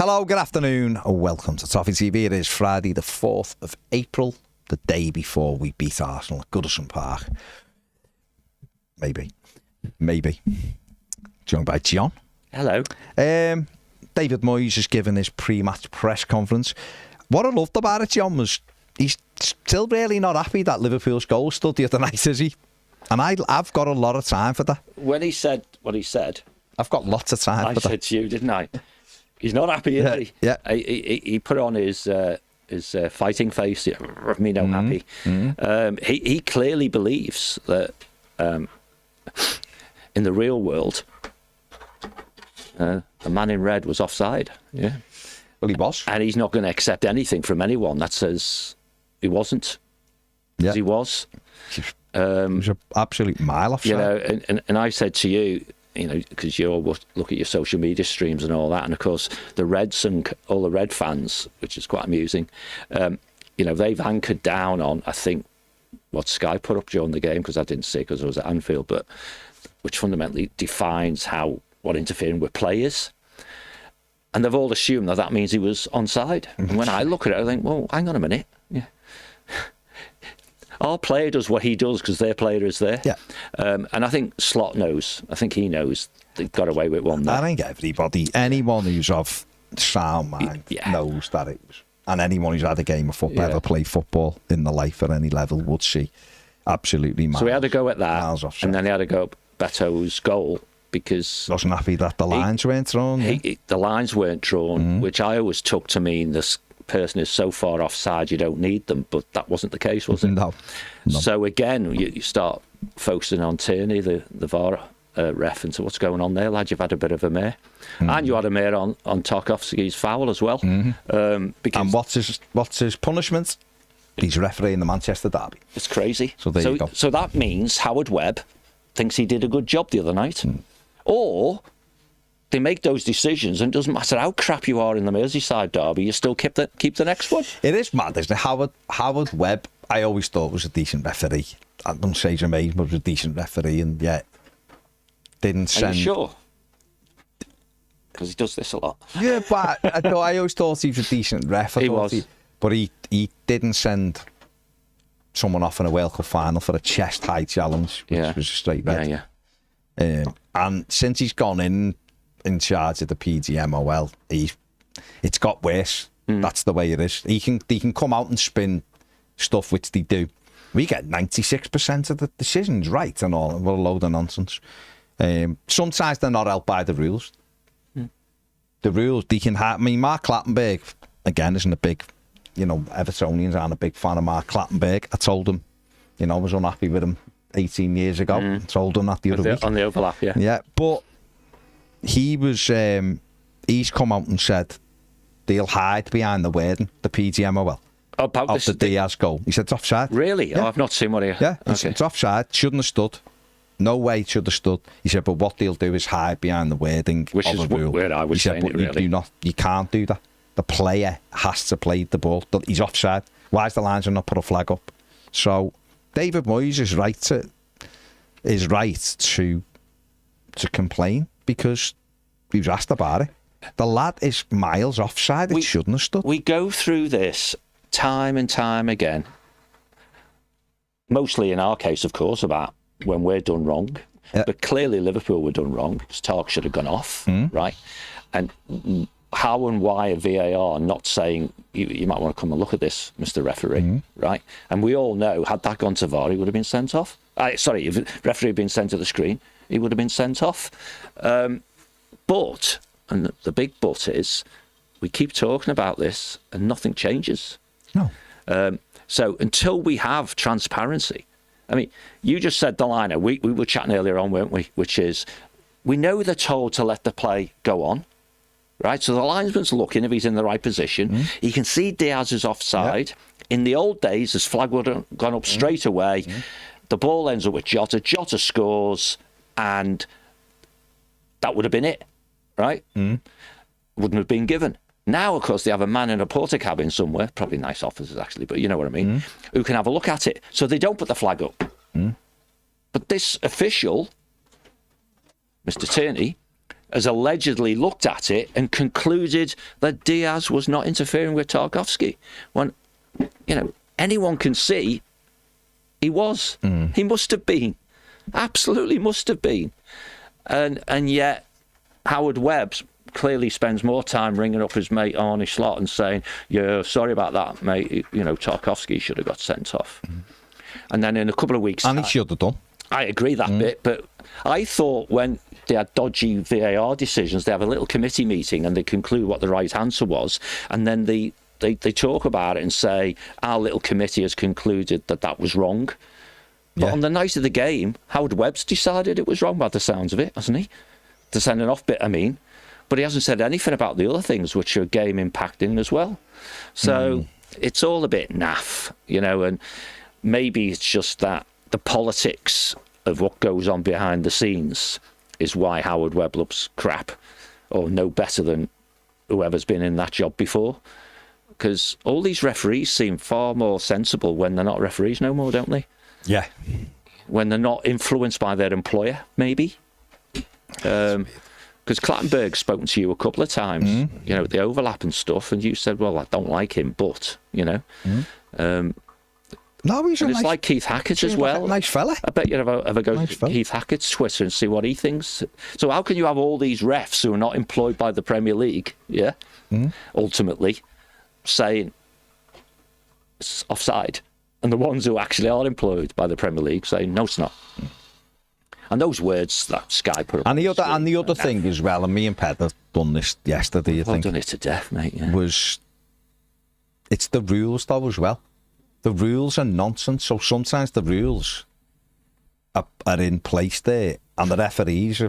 Hello, good afternoon. Welcome to Toffee TV. It is Friday the 4th of April, the day before we beat Arsenal at Goodison Park. Maybe. Joined by John. Hello. David Moyes has given his pre-match press conference. What I loved about it, John, was he's still really not happy that Liverpool's goal stood the other night, is he? And I've got a lot of time for that. When he said what he said, I've got lots of time for that. I said to you, didn't I? He's not happy, is he? Yeah. He put on his fighting face. Me no happy. He clearly believes that in the real world, the man in red was offside. Yeah. Well, he was. And he's not going to accept anything from anyone that says he wasn't. Yeah. He was. He was an absolute mile offside. You know, and I said to you, you know, because you all look at your social media streams and all that, and of course the Reds and all the Red fans, which is quite amusing, you know, they've anchored down on, I think, what Sky put up during the game, because I didn't see it because I was at Anfield, but which fundamentally defines what interfering with play is. And they've all assumed that means he was onside. And when I look at it, I think, well, hang on a minute. Yeah. Our player does what he does because their player is there. Yeah. And I think Slot knows. I think he knows they got away with one there. I think everybody, anyone who's of sound mind knows that it was. And anyone who's had a game of football, ever played football in their life at any level would see absolutely miles. So he had to go at that. And then he had to go at Beto's goal because... Wasn't happy that the lines weren't drawn. The lines weren't drawn, which I always took to mean this person is so far offside you don't need them, but that wasn't the case, was it? No. So again, you start focusing on Tierney, the VAR ref, and so what's going on there, lad? You've had a bit of a mare, and you had a mare on Tarkowski's foul as well. And what's his punishment? He's refereeing the Manchester derby. It's crazy. So there you go. So that means Howard Webb thinks he did a good job the other night, or they make those decisions, and it doesn't matter how crap you are in the Merseyside derby, you still keep the next one. It is mad, isn't it? Howard Webb, I always thought was a decent referee. I don't say he's amazing, but was a decent referee, and yet didn't send... Are you sure? Because he does this a lot. Yeah, but I always thought he was a decent ref. But he didn't send someone off in a World Cup final for a chest-high challenge, which was a straight red. And since he's gone in charge of the PGMOL, it's got worse. That's the way it is. He can come out and spin stuff, which they do. We get 96% of the decisions right and all. What a load of nonsense. Sometimes they're not helped by the rules. The rules, they can have... I mean, Mark Clattenburg, again, isn't a big... You know, Evertonians aren't a big fan of Mark Clattenburg. I told him, you know, I was unhappy with him 18 years ago. I told him that the other week. On the overlap, yeah. Yeah, but... He was, he's come out and said they'll hide behind the wording, the PGMOL, of the Diaz goal. He said it's offside. Really? Yeah. Oh, I've not seen what he... Yeah, it's offside. Shouldn't have stood. No way it should have stood. He said, but what they'll do is hide behind the wording of a rule. Where I was saying but it, really. You can't do that. The player has to play the ball. He's offside. Why is the linesman not put a flag up? So David Moyes is right to complain, because he was asked about it. The lad is miles offside. It shouldn't have stood. We go through this time and time again. Mostly in our case, of course, about when we're done wrong. Yeah. But clearly Liverpool were done wrong. Stark should have gone off, right? And how and why a VAR not saying, you might want to come and look at this, Mr. Referee, right? And we all know, had that gone to VAR, he would have been sent off. Sorry, if the referee had been sent to the screen, he would have been sent off. But, and the big but is, we keep talking about this and nothing changes. No. So until we have transparency, I mean, you just said the liner. We were chatting earlier on, weren't we? Which is, we know they're told to let the play go on, right? So the linesman's looking if he's in the right position. He can see Diaz is offside. Yep. In the old days, this flag would have gone up straight away. The ball ends up with Jota. Jota scores, and that would have been it, right? Wouldn't have been given. Now, of course, they have a man in a porter cabin somewhere, probably nice officers actually, but you know what I mean, who can have a look at it. So they don't put the flag up. But this official, Mr. Tierney, has allegedly looked at it and concluded that Diaz was not interfering with Tarkowski. When, anyone can see he was. He must have been. Absolutely must have been. And yet Howard Webb clearly spends more time ringing up his mate Arnie Slot and saying, yeah, sorry about that, mate. Tarkowski should have got sent off. And then in a couple of weeks... And he should have done. I agree that bit, but I thought when they had dodgy VAR decisions, they have a little committee meeting and they conclude what the right answer was, and then they talk about it and say, our little committee has concluded that was wrong. But on the night of the game, Howard Webb's decided it was wrong by the sounds of it, hasn't he? The sending off bit, I mean. But he hasn't said anything about the other things which are game impacting as well. So it's all a bit naff, and maybe it's just that the politics of what goes on behind the scenes is why Howard Webb looks crap or no better than whoever's been in that job before. Because all these referees seem far more sensible when they're not referees no more, don't they? Yeah. When they're not influenced by their employer, maybe. Because Clattenburg's spoken to you a couple of times, the overlap and stuff, and you said, well, I don't like him, but, No, he's and it's like Keith Hackett as well. Nice fella. I bet you'd ever go to Keith Hackett's Twitter and see what he thinks. So how can you have all these refs who are not employed by the Premier League, ultimately, saying it's offside, and the ones who actually are employed by the Premier League saying, no, it's not. And those words that Sky put up. And the other thing as well, and me and Ped have done this yesterday, I think. I've done it to death, mate. Yeah. It's the rules, though, as well. The rules are nonsense. So sometimes the rules are in place there, and the referees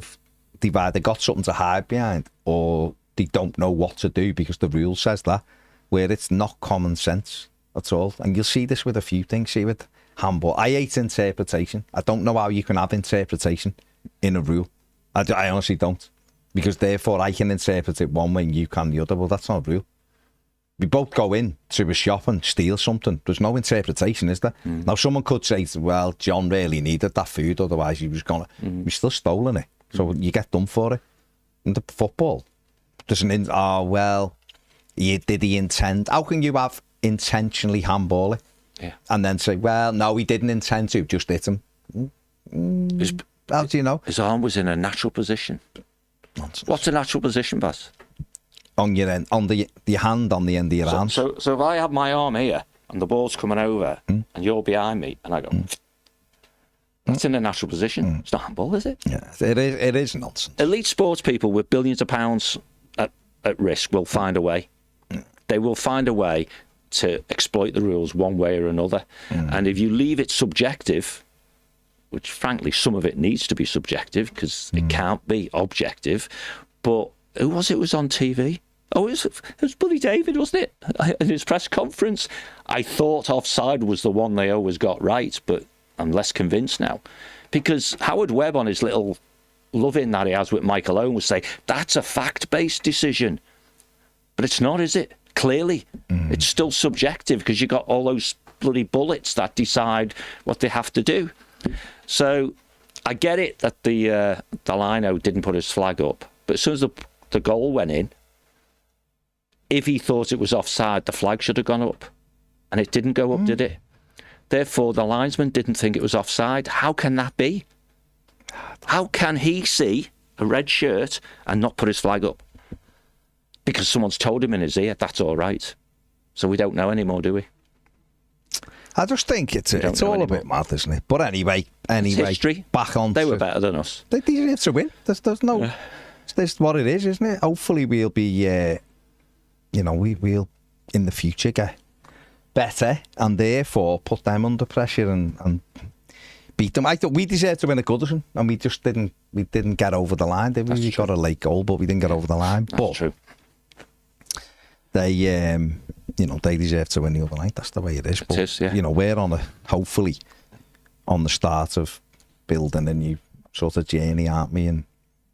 they've either got something to hide behind, or they don't know what to do because the rule says that, where it's not common sense at all. And you'll see this with a few things. See with handball. I hate interpretation. I don't know how you can have interpretation in a rule. I honestly don't, because therefore I can interpret it one way and you can the other. Well, that's not a rule. We both go in to a shop and steal something. There's no interpretation, is there? Now, someone could say, well, John really needed that food, otherwise he was going to... We've still stolen it. So you get done for it. In the football, there's did he intend... How can you have intentionally handball it? Yeah. And then say, well, no, he didn't intend to, just hit him. How do you know? His arm was in a natural position. Nonsense. What's a natural position, Baz? On your end, on the hand on the end of your arm. So if I have my arm here and the ball's coming over and you're behind me and I go, that's in a natural position. It's not handball, is it? Yeah, it is nonsense. Elite sports people with billions of pounds at risk will find a way. They will find a way to exploit the rules one way or another. And if you leave it subjective, which frankly some of it needs to be subjective because it can't be objective, but who was it was on TV? Oh, it was Buddy David, wasn't it? In his press conference. I thought offside was the one they always got right, but I'm less convinced now. Because Howard Webb, on his little love-in that he has with Michael Owen, would say, that's a fact-based decision. But it's not, is it? Clearly. It's still subjective because you've got all those bloody bullets that decide what they have to do. So I get it that the lino didn't put his flag up, but as soon as the goal went in, if he thought it was offside, the flag should have gone up. And it didn't go up, did it? Therefore, the linesman didn't think it was offside. How can that be? How can he see a red shirt and not put his flag up? Because someone's told him in his ear, that's all right. So we don't know anymore, do we? I just think it's all a bit mad, isn't it? But anyway, it's history. Back on. They were better than us. They deserve to win. There's no... Yeah. This is what it is, isn't it? Hopefully we'll be, we'll in the future get better and therefore put them under pressure and beat them. I thought we deserved to win at Goodison and we just didn't get over the line. We got a late goal, but we didn't get over the line. That's true. They, they deserve to win the other night. That's the way it is. It is, yeah. We're hopefully on the start of building a new sort of journey, aren't we? And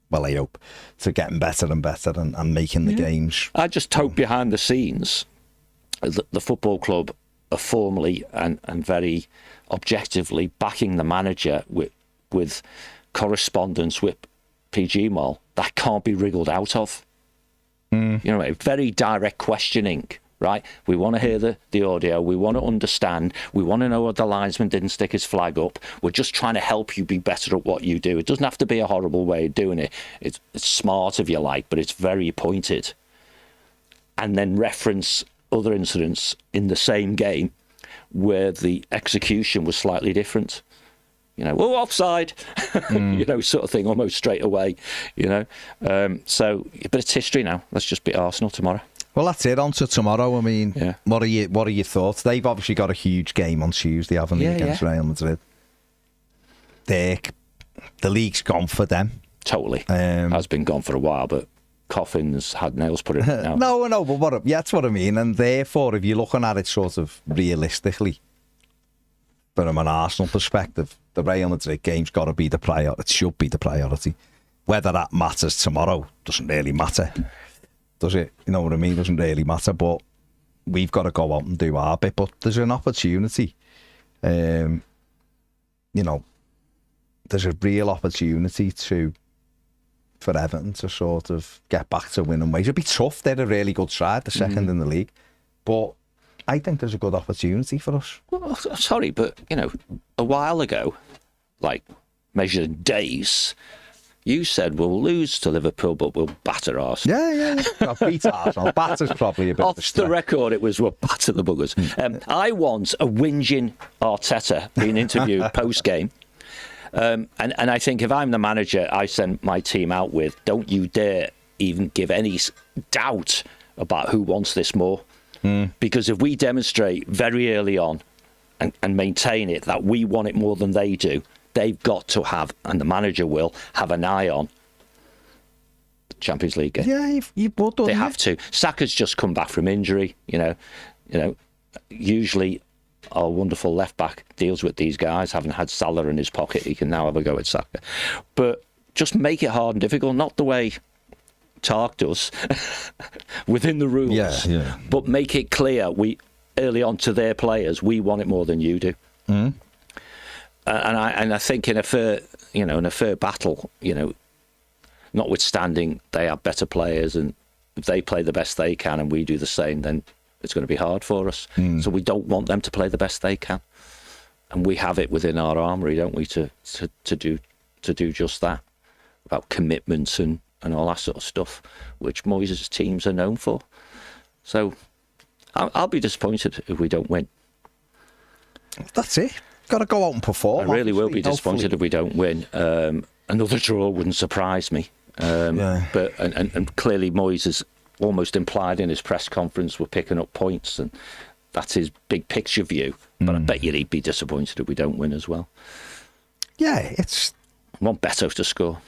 well, I hope, to getting better and better and making the games. I just hope behind the scenes the football club are formally and very objectively backing the manager with correspondence with RPG model that can't be wriggled out of. You know, a very direct questioning, right? We want to hear the audio. We want to understand. We want to know what the linesman didn't stick his flag up. We're just trying to help you be better at what you do. It doesn't have to be a horrible way of doing it. It's smart if you like, but it's very pointed. And then reference other incidents in the same game where the execution was slightly different. You know, oh, offside, you know, sort of thing, almost straight away, you know. So, but it's history now. Let's just beat Arsenal tomorrow. Well, that's it. On to tomorrow. I mean, what are your thoughts? They've obviously got a huge game on Tuesday, haven't they, against Real Madrid? The league's gone for them. Totally. Has been gone for a while, but Coffin's had nails put in it now. No, but that's what I mean. And therefore, if you're looking at it sort of realistically, from an Arsenal perspective, the Real Madrid game's got to be the priority. It should be the priority. Whether that matters tomorrow doesn't really matter, does it? You know what I mean? Doesn't really matter. But we've got to go out and do our bit. But there's an opportunity. You know, there's a real opportunity for Everton to sort of get back to winning ways. It'd be tough. They're a really good side, the second in the league, but I think there's a good opportunity for us. Well, sorry, but, you know, a while ago, like measured in days, you said we'll lose to Liverpool, but we'll batter Arsenal. Yeah. I'll beat Arsenal. Batter's probably a bit off the record. It was we'll batter the buggers. I want a whinging Arteta being interviewed post game, and I think if I'm the manager, I send my team out with, don't you dare even give any doubt about who wants this more. Because if we demonstrate very early on and maintain it that we want it more than they do, they've got to have, and the manager will, have an eye on the Champions League game. Yeah, you would. They have to. Saka's just come back from injury, you know. Usually our wonderful left back deals with these guys. Having had Salah in his pocket, he can now have a go at Saka. But just make it hard and difficult, not the way Tark does within the rules, but make it clear early on to their players we want it more than you do. And I think in a fair battle, you know, notwithstanding they have better players, and if they play the best they can and we do the same, then it's going to be hard for us. So we don't want them to play the best they can, and we have it within our armoury, don't we, to do just that, about commitment and all that sort of stuff, which Moyes' teams are known for. So I'll be disappointed if we don't win. That's it. Got to go out and perform. I really will be disappointed if we don't win. Another draw wouldn't surprise me. But and clearly Moyes has almost implied in his press conference we're picking up points, and that's his big picture view. But I bet he'd be disappointed if we don't win as well. Yeah, I want Beto to score.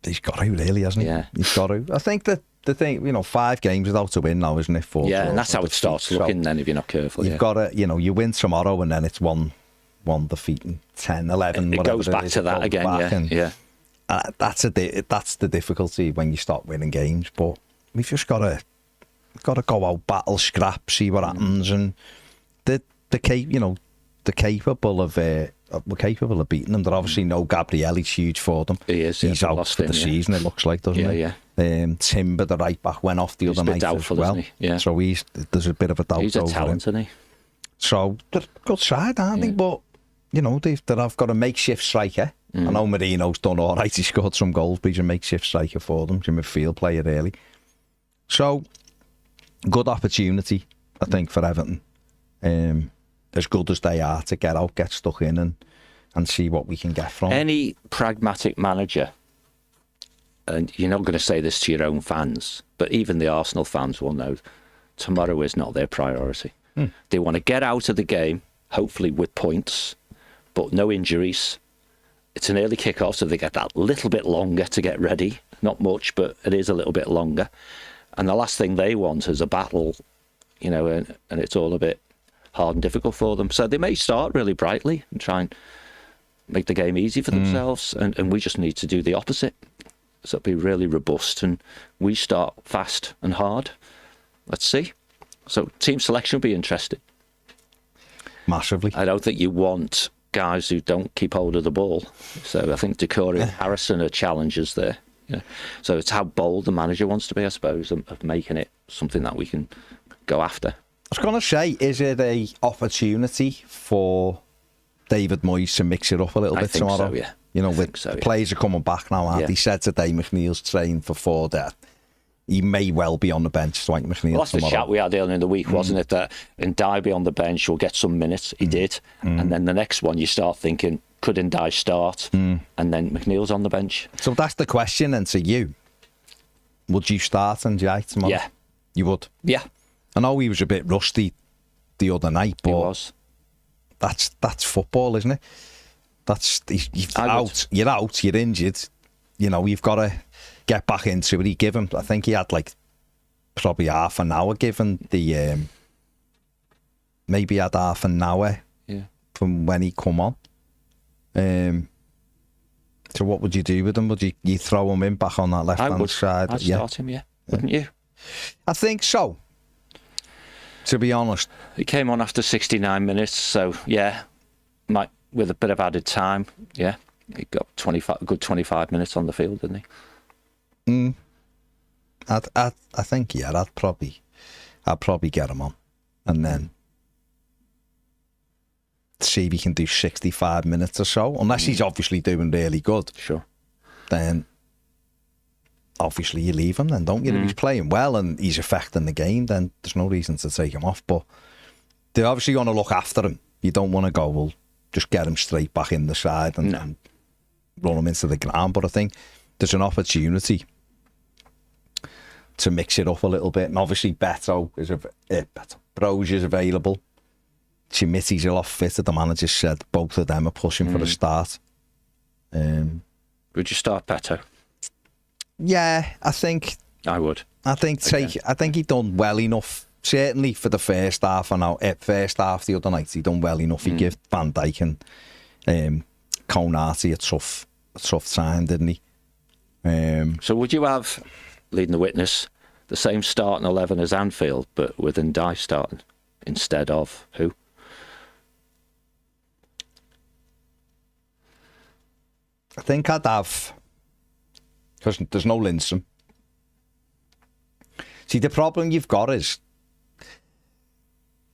He's got to, really, hasn't he? Yeah. He's got to. I think that the thing, you know, 5 games without a win now, isn't it? 4 and that's how it starts looking then if you're not careful. You've got to, you know, you win tomorrow and then it's one defeat and 10, 11, it whatever goes back to that again, that's the difficulty when you start winning games. But we've just got to go out, battle, scrap, see what happens, and we're capable of beating them. They're obviously no Gabriel. He's huge for them. He is. He's out for the season. It looks like, doesn't he? Yeah. Timber, the right back, went off the other night doubtful, as well. Isn't he? Yeah. So there's a bit of a doubt. He's a talent, isn't he? So they're a good side, aren't they? But you know, they've got a makeshift striker. I know Marino's done all right. He scored some goals, but he's a makeshift striker for them. He's a midfield player, really. So good opportunity, I think, for Everton. As good as they are, to get out, get stuck in, and see what we can get from any pragmatic manager. And you're not going to say this to your own fans, but even the Arsenal fans will know tomorrow is not their priority. They want to get out of the game, hopefully with points, but no injuries. It's an early kick-off, so they get that little bit longer to get ready. Not much, but it is a little bit longer. And the last thing they want is a battle, you know, and it's all a bit hard and difficult for them. So they may start really brightly and try and make the game easy for themselves, and we just need to do the opposite. So be really robust, and we start fast and hard. Let's see. So team selection will be interesting. Massively. I don't think you want guys who don't keep hold of the ball. So I think Decore and Harrison are challengers there. You know? So it's how bold the manager wants to be, I suppose, of making it something that we can go after. I was going to say, is it a opportunity for David Moyes to mix it up a little bit tomorrow? So, yeah. You know, players are coming back now, aren't He said today McNeil's trained for 4 days. He may well be on the bench, Dwight McNeil, well, that's tomorrow. The chat we had earlier in the week, wasn't it? That Ndiaye be on the bench will get some minutes. He did. And then the next one, you start thinking, could Ndiaye start? And then McNeil's on the bench. So that's the question, and to you, would you start Ndiaye tomorrow? Yeah. You would? Yeah. I know he was a bit rusty the other night, but he was. That's football, isn't it? You're out, you're injured. You know, you've got to get back into it. I think he had like probably half an hour given the maybe had half an hour from when he come on. So what would you do with him? Would you throw him in back on that left hand side? I'd start him, wouldn't you? I think so, to be honest. He came on after 69 minutes, so with a bit of added time, he got a good 25 minutes on the field, didn't he? I think I'd probably get him on, and then see if he can do 65 minutes or so. Unless he's obviously doing really good, sure. Then obviously you leave him, then don't you? If he's playing well and he's affecting the game, then there's no reason to take him off. But they're obviously going to look after him. You don't want to go, well, just get him straight back in the side and run him into the ground. But I think there's an opportunity to mix it up a little bit. And obviously Brozier's available. Chimitti's a lot fitter. The manager said both of them are pushing for a start. Would you start Beto? Yeah, I think I would. I think he done well enough. Certainly for the first half the other night, he done well enough. He gave Van Dijk and Konate a tough time, didn't he? So would you have, leading the witness, the same starting 11 as Anfield, but with Ndiaye starting instead of who? I think I'd have, because there's no Lindstrom. See, the problem you've got is,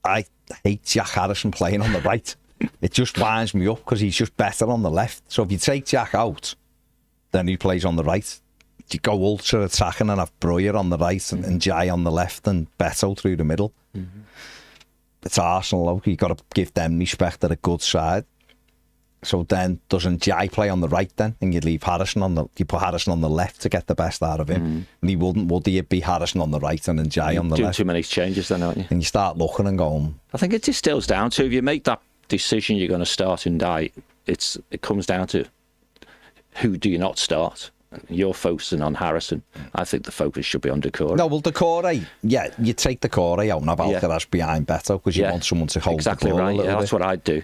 I hate Jack Harrison playing on the right. It just winds me up because he's just better on the left. So if you take Jack out, then he plays on the right. You go ultra attacking and have Breuer on the right and Jai on the left and Beto through the middle. It's Arsenal, though. You've got to give them respect at a good side. So then, doesn't Jai play on the right then? And you leave you put Harrison on the left to get the best out of him. And he wouldn't, would he? It'd be Harrison on the right and then Jai on the left. Do too many changes then, aren't you? And you start looking and going. I think it distills down to, if you make that decision you're going to start Ndiaye, it comes down to who do you not start? You're focusing on Harrison. I think the focus should be on Decore. No, well, Decore, you take Decore out and have Alcaraz behind Beto because you want someone to hold exactly the ball right. a little bit. That's what I'd do.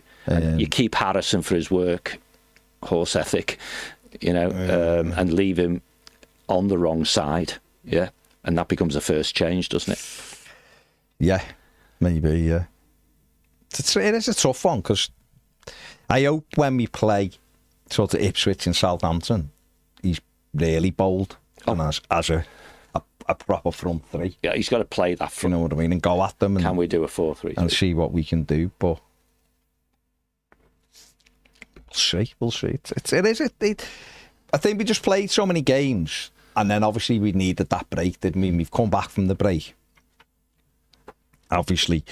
You keep Harrison for his work, horse ethic, and leave him on the wrong side, and that becomes a first change, doesn't it? Yeah, maybe, yeah. It is a tough one because I hope when we play sort of Ipswich and Southampton, he's really bold and as a proper front three. Yeah, he's got to play that front. You know what I mean? And go at them. And, can we do a 4-3-3? And see what we can do, but we'll see. I think we just played so many games and then obviously we needed that break, didn't we? We've come back from the break. Obviously,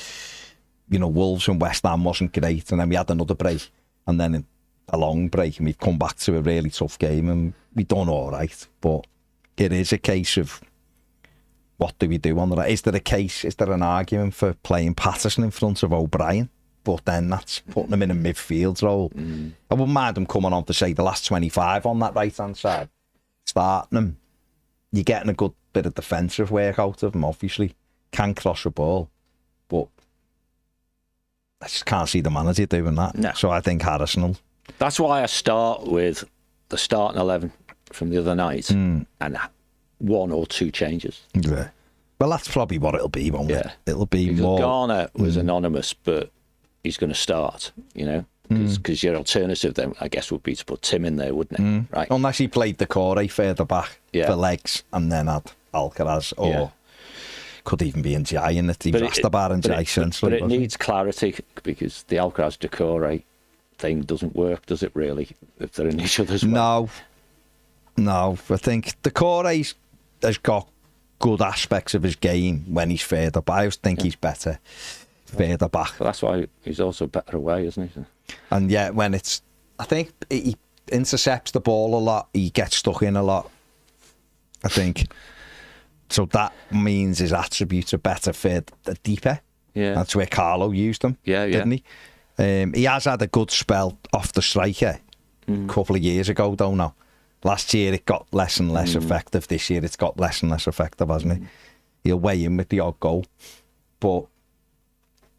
Wolves and West Ham wasn't great and then we had another break and then a long break and we've come back to a really tough game and we've done all right, but it is a case of what do we do on the right? Is there an argument for playing Patterson in front of O'Brien? But then that's putting him in a midfield role. I wouldn't mind him coming on to say the last 25 on that right hand side, starting him. You're getting a good bit of defensive work out of him, obviously. Can cross the ball, but I just can't see the manager doing that. No. So I think Harrison will. That's why I start with the starting 11 from the other night and 1 or 2 changes. Yeah. Well, that's probably what it'll be, won't it? Yeah. It'll be because more. Garner was anonymous, but he's going to start, Because your alternative then, I guess, would be to put Tim in there, wouldn't it? Right. Unless he played Decore further back for legs and then had Alcaraz, or could even be in Jai in it. He was asked about in Jai essentially. But it needs clarity, because the Alcaraz Decore thing doesn't work, does it really, if they're in each other's way? No. I think Decore has got good aspects of his game when he's further back. I think he's better further back. But that's why he's also better away, isn't he? And when I think he intercepts the ball a lot, he gets stuck in a lot, I think. So that means his attributes are better for the deeper. Yeah. That's where Carlo used them, didn't he? He has had a good spell off the striker a couple of years ago, though, now. Last year it got less and less effective. This year it's got less and less effective, hasn't it? He'll weigh in with the odd goal. But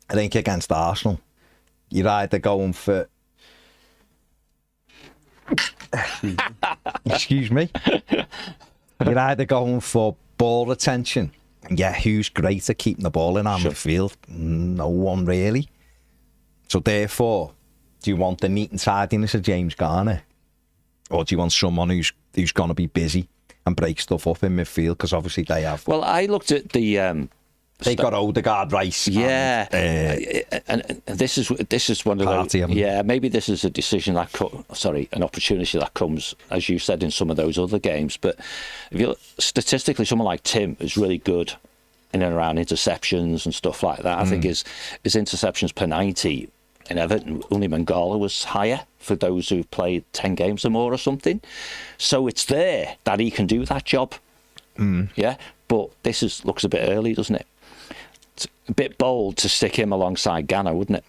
I think against Arsenal, you're either going for... Excuse me. You're either going for ball retention. Who's great at keeping the ball in our midfield? No one really. So therefore, do you want the neat and tidiness of James Garner? Or do you want someone who's going to be busy and break stuff up in midfield? Because obviously they have. Well, I looked at the... they got Odegaard, Rice. Yeah. And this is one of those... Yeah, maybe this is a decision an opportunity that comes, as you said, in some of those other games. But if you look, statistically, someone like Tim is really good in and around interceptions and stuff like that. I think his interceptions per 90 in Everton, only Mangala was higher for those who've played 10 games or more or something. So it's there that he can do that job. Yeah, but this looks a bit early, doesn't it? It's a bit bold to stick him alongside Ghana, wouldn't it?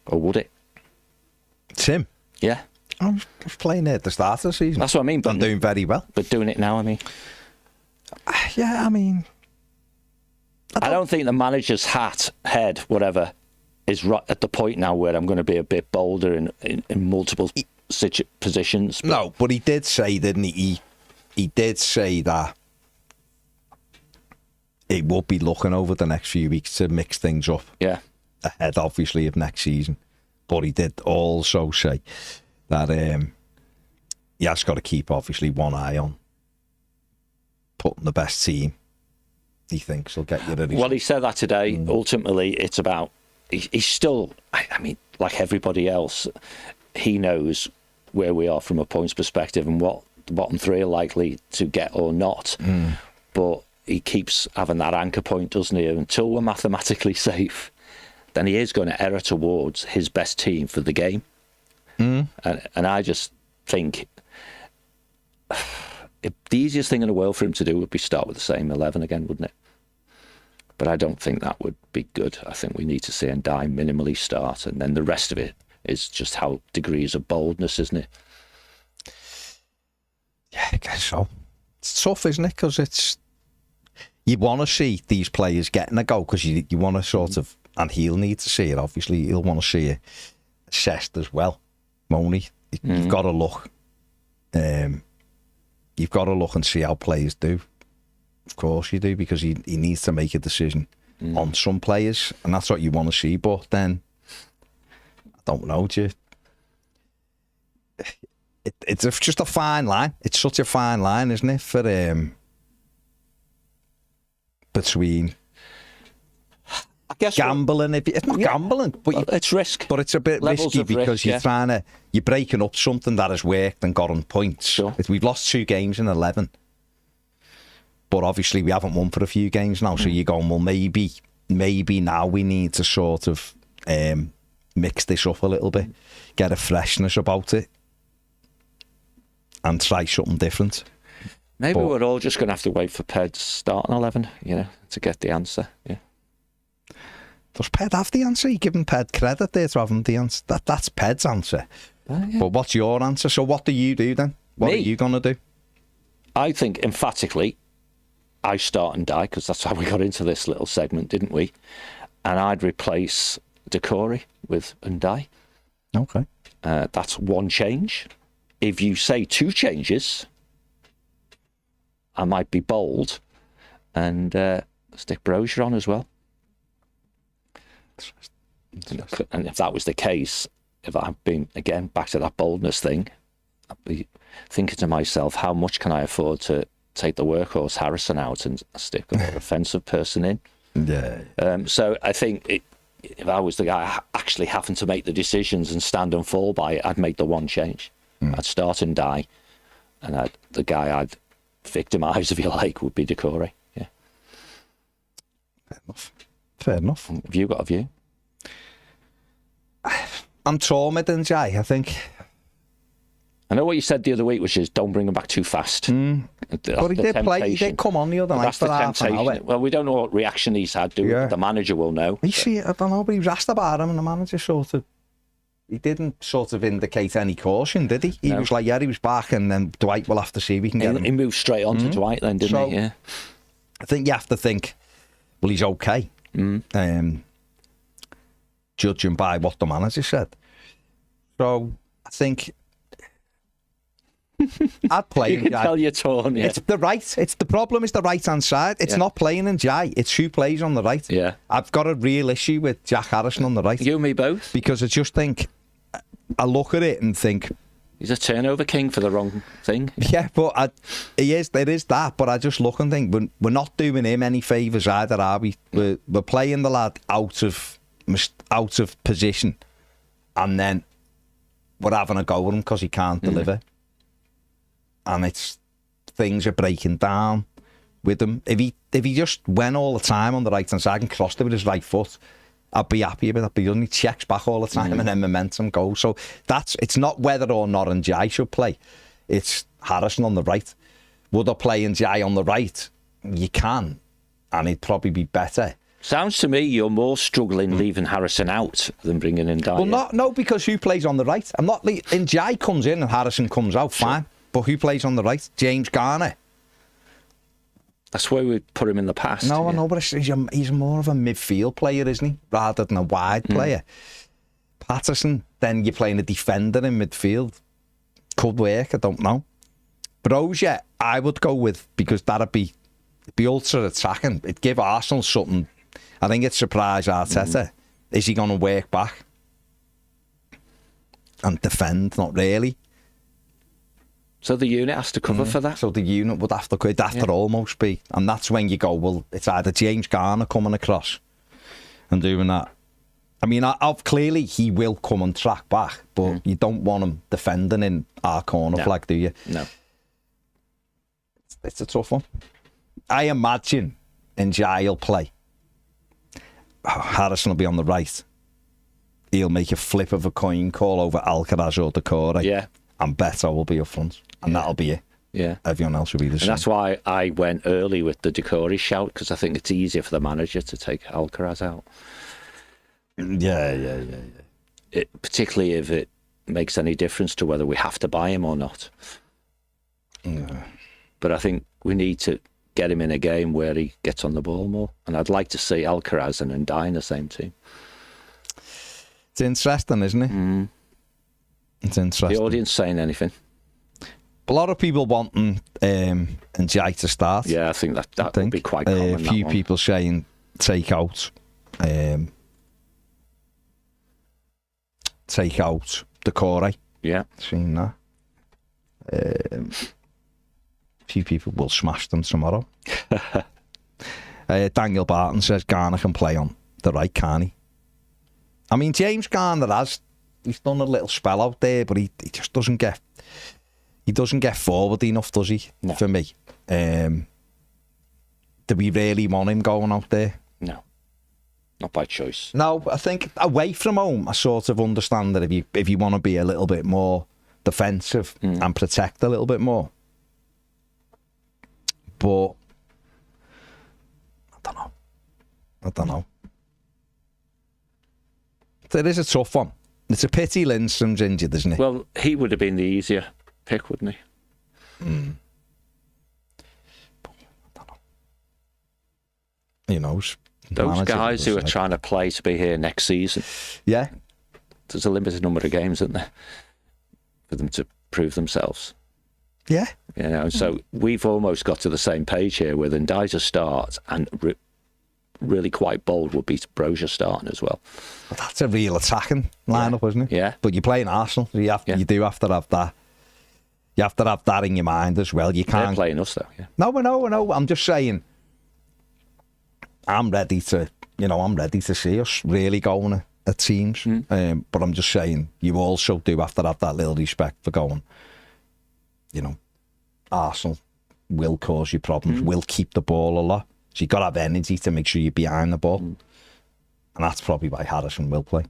Or would it? Tim? Yeah. I was playing at the start of the season. That's what I mean. But I'm doing very well. But doing it now, I mean. Yeah, I mean... I don't think the manager's head, whatever, is right at the point now where I'm going to be a bit bolder in multiple positions. But he did say, didn't he? He did say that he would be looking over the next few weeks to mix things up. Yeah. Ahead, obviously, of next season. But he did also say that he has got to keep, obviously, one eye on putting the best team he thinks will get you the result. Well, he said that today. Ultimately, it's about... He's still... I mean, like everybody else, he knows where we are from a points perspective and what the bottom three are likely to get or not. But he keeps having that anchor point, doesn't he? Until we're mathematically safe, then he is going to err towards his best team for the game. And I just think the easiest thing in the world for him to do would be start with the same 11 again, wouldn't it? But I don't think that would be good. I think we need to see Ndiaye minimally start, and then the rest of it is just how degrees of boldness, isn't it? Yeah, I guess so. It's tough, isn't it? Because you want to see these players getting a go, because you want to sort of, and he'll need to see it, obviously. He'll want to see it assessed as well, won't he? You've got to look. You've got to look and see how players do. Of course you do, because he needs to make a decision on some players, and that's what you want to see. But then, I don't know, it's just a fine line. It's such a fine line, isn't it, for between I guess gambling. It's not gambling, but it's risk. But it's a bit risky because you're you're breaking up something that has worked and got on points. Sure. We've lost 2 games in 11. But obviously we haven't won for a few games now, so you're going, well, maybe now we need to sort of mix this up a little bit, get a freshness about it, and try something different. Maybe we're all just going to have to wait for Ped to start in 11, to get the answer. Yeah. Does Ped have the answer? You're giving Ped credit there to having the answer. That's Ped's answer. Yeah. But what's your answer? So what do you do then? What are you going to do? I think emphatically, I start Ndiaye, because that's how we got into this little segment, didn't we? And I'd replace Decore with Ndiaye. Okay. That's one change. If you say 2 changes, I might be bold and stick Brozier on as well. And if that was the case, if I've been, again, back to that boldness thing, I'd be thinking to myself, how much can I afford to take the workhorse Harrison out and stick an offensive person in? Yeah. So I think if I was the guy actually having to make the decisions and stand and fall by it, I'd make the one change. I'd start and die, and the guy I'd victimise, if you like, would be Decore. Yeah. Fair enough. Fair enough. Have you got a view? I'm traumatized in Jai, I think. I know what you said the other week, which is don't bring him back too fast. But he did play. He did come on the other night for half an hour. Well, we don't know what reaction he's had. The manager will know. I don't know, but he was asked about him, and the manager he didn't sort of indicate any caution, did he? He was like, yeah, he was back, and then Dwight will have to see if we can get him. He moved straight on to Dwight then, didn't he? Yeah. I think you have to think, well, he's okay. Judging by what the manager said. So I think I'd play you can tell you're torn. Yeah. It's the problem is the right hand side. It's not playing in Jai. It's who plays on the right. Yeah. I've got a real issue with Jack Harrison on the right. You and me both. Because I just think, I look at it and think, he's a turnover king for the wrong thing. Yeah, but there is that. But I just look and think, we're not doing him any favours either, are we? We're playing the lad out of position, and then we're having a go with him because he can't deliver. And things are breaking down with him. If he just went all the time on the right hand side and crossed it with his right foot, I'd be happy with that. But he checks back all the time and then momentum goes. So it's not whether or not Njai should play. It's Harrison on the right. Would I play Njai on the right? You can, and he'd probably be better. Sounds to me you're more struggling leaving Harrison out than bringing in Dyer. Well, no, because who plays on the right? I'm not. Njai comes in and Harrison comes out. Fine. Sure. But who plays on the right? James Garner. That's why we put him in the past. No, I know, but he's more of a midfield player, isn't he? Rather than a wide player. Patterson, then you're playing a defender in midfield. Could work, I don't know. Brozier, I would go with, because that'd be ultra attacking. It'd give Arsenal something. I think it'd surprise Arteta. Is he going to work back and defend? Not really. So the unit has to cover for that? So the unit would have to almost be. And that's when you go, well, it's either James Garner coming across and doing that. I mean, clearly he will come and track back, but you don't want him defending in our corner flag, do you? No. It's a tough one. I imagine Njai will play. Harrison will be on the right. He'll make a flip of a coin call over Alcaraz or Decore. Yeah. And Beto will be up front. And that'll be it. Yeah. Everyone else will be the same. And that's why I went early with the Decore shout, because I think it's easier for the manager to take Alcaraz out. Yeah. Particularly if it makes any difference to whether we have to buy him or not. Yeah. But I think we need to get him in a game where he gets on the ball more. And I'd like to see Alcaraz and Ndiaye in the same team. It's interesting, isn't it? It's interesting. The audience saying anything? A lot of people wanting Njai to start. Yeah, I think that would be quite common. A few people saying take out Decore. Yeah. Seen that. A few people will smash them tomorrow. Daniel Barton says Garner can play on the right, can't he? I mean, James Garner he's done a little spell out there, but he just doesn't get forward enough, does he? No. For me. Do we really want him going out there? No. Not by choice. No, I think away from home, I sort of understand that if you want to be a little bit more defensive and protect a little bit more. But I don't know. It is a tough one. It's a pity Lindstrom's injured, isn't it? Well, he would have been the easier pick, wouldn't he? I don't know. Who knows? Those guys who are trying to play to be here next season. Yeah. There's a limited number of games, isn't there, for them to prove themselves. Yeah. You know, so we've almost got to the same page here with Ndiaye to start and really quite bold would be Brozier starting as well. But that's a real attacking lineup, isn't it? Yeah. But you're playing Arsenal, so you do have to have that. You have to have that in your mind as well. You can't. They're playing us though. Yeah. No, I know. I'm just saying. I'm ready to see us really going at teams. But I'm just saying, you also do have to have that little respect for going. Arsenal will cause you problems. Will keep the ball a lot. So you've got to have energy to make sure you're behind the ball. And that's probably why Harrison will play.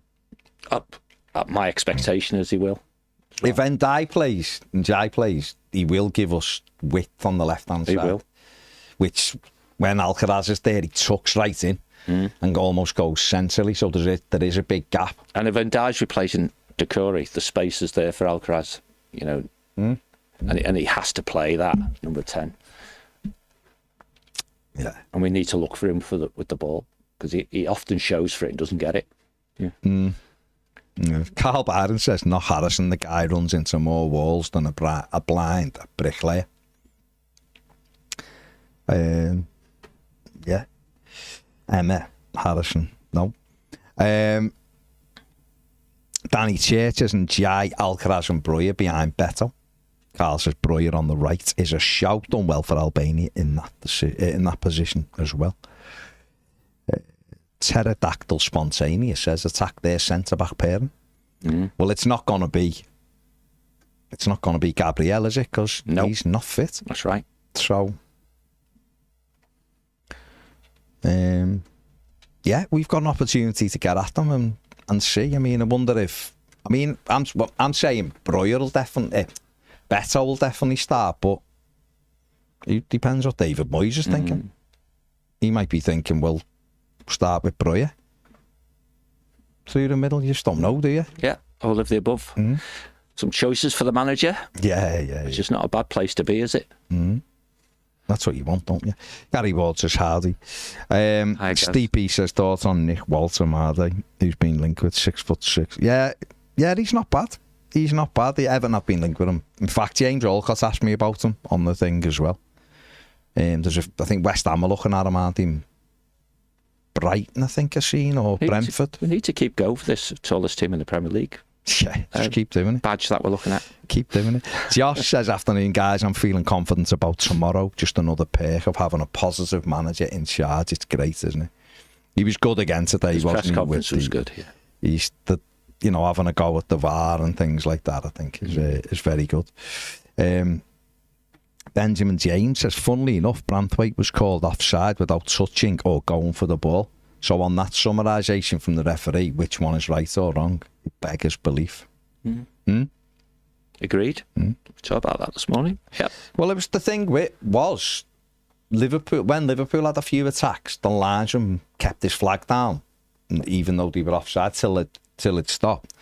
My expectation is he will. Well. If Ndiaye plays, he will give us width on the left-hand side. He will. Which, when Alcaraz is there, he tucks right in and almost goes centrally. So there is a big gap. And if Ndiaye's replacing Doucouré, the space is there for Alcaraz, and he has to play that, number 10. Yeah. And we need to look for him with the ball, because he often shows for it and doesn't get it. Yeah. Carl Byron says, not Harrison, the guy runs into more walls than a blind bricklayer. Yeah. Emma Harrison, no. Danny Churches and Jai, Alcaraz and Breuer behind Beto. Carl says Breuer on the right is a shout. Done well for Albania in that position as well. Pterodactyl Spontaneous says attack their centre-back pairing. Well, it's not going to be Gabriel, is it? Because he's not fit. That's right. So, we've got an opportunity to get at them and see. I mean, I wonder if... I'm saying Breuer will definitely... Beto will definitely start, but it depends what David Moyes is thinking. He might be thinking, well, start with Breuer through the middle. You just don't know, do you? Yeah, all of the above. Some choices for the manager. Yeah. It's just not a bad place to be, is it? That's what you want, don't you? Gary Ward says Hardy. Steve P says thoughts on Nick Walter Mardy, who's been linked with 6'6". Yeah, he's not bad. He's not bad. Everton have been linked with him. In fact, James Olcott asked me about him on the thing as well. I think West Ham are looking at him, aren't they? Brighton, I think, I've seen, or Brentford. We need to keep going for this tallest team in the Premier League. Yeah, just keep doing it. Badge that we're looking at. Keep doing it. Josh says, afternoon, guys, I'm feeling confident about tomorrow. Just another perk of having a positive manager in charge. It's great, isn't it? He was good again today. His press conference was good, yeah. He's having a go at the VAR and things like that, I think, is very good. Benjamin James says, funnily enough, Branthwaite was called offside without touching or going for the ball. So on that summarisation from the referee, which one is right or wrong? It beggars belief. Agreed. We talked about that this morning. Yep. Well, it was the thing was Liverpool, when Liverpool had a few attacks, the linesman kept his flag down, even though they were offside, till it stopped.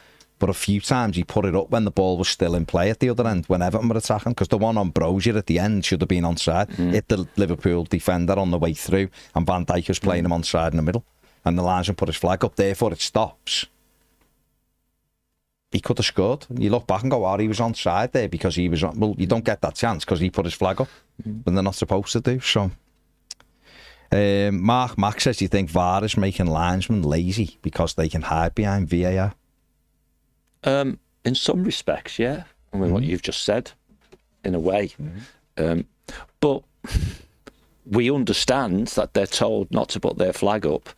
But a few times he put it up when the ball was still in play at the other end, when Everton were attacking, because the one on Brozier at the end should have been onside. Hit the Liverpool defender on the way through, and Van Dijk was playing him onside in the middle. And the linesman put his flag up, therefore it stops. He could have scored. You look back and go, he was onside there because he was on. Well, you don't get that chance because he put his flag up, but they're not supposed to do. So, Mark Mack says, do you think VAR is making linesmen lazy because they can hide behind VAR? In some respects, yeah. I mean, what you've just said, in a way. But we understand that they're told not to put their flag up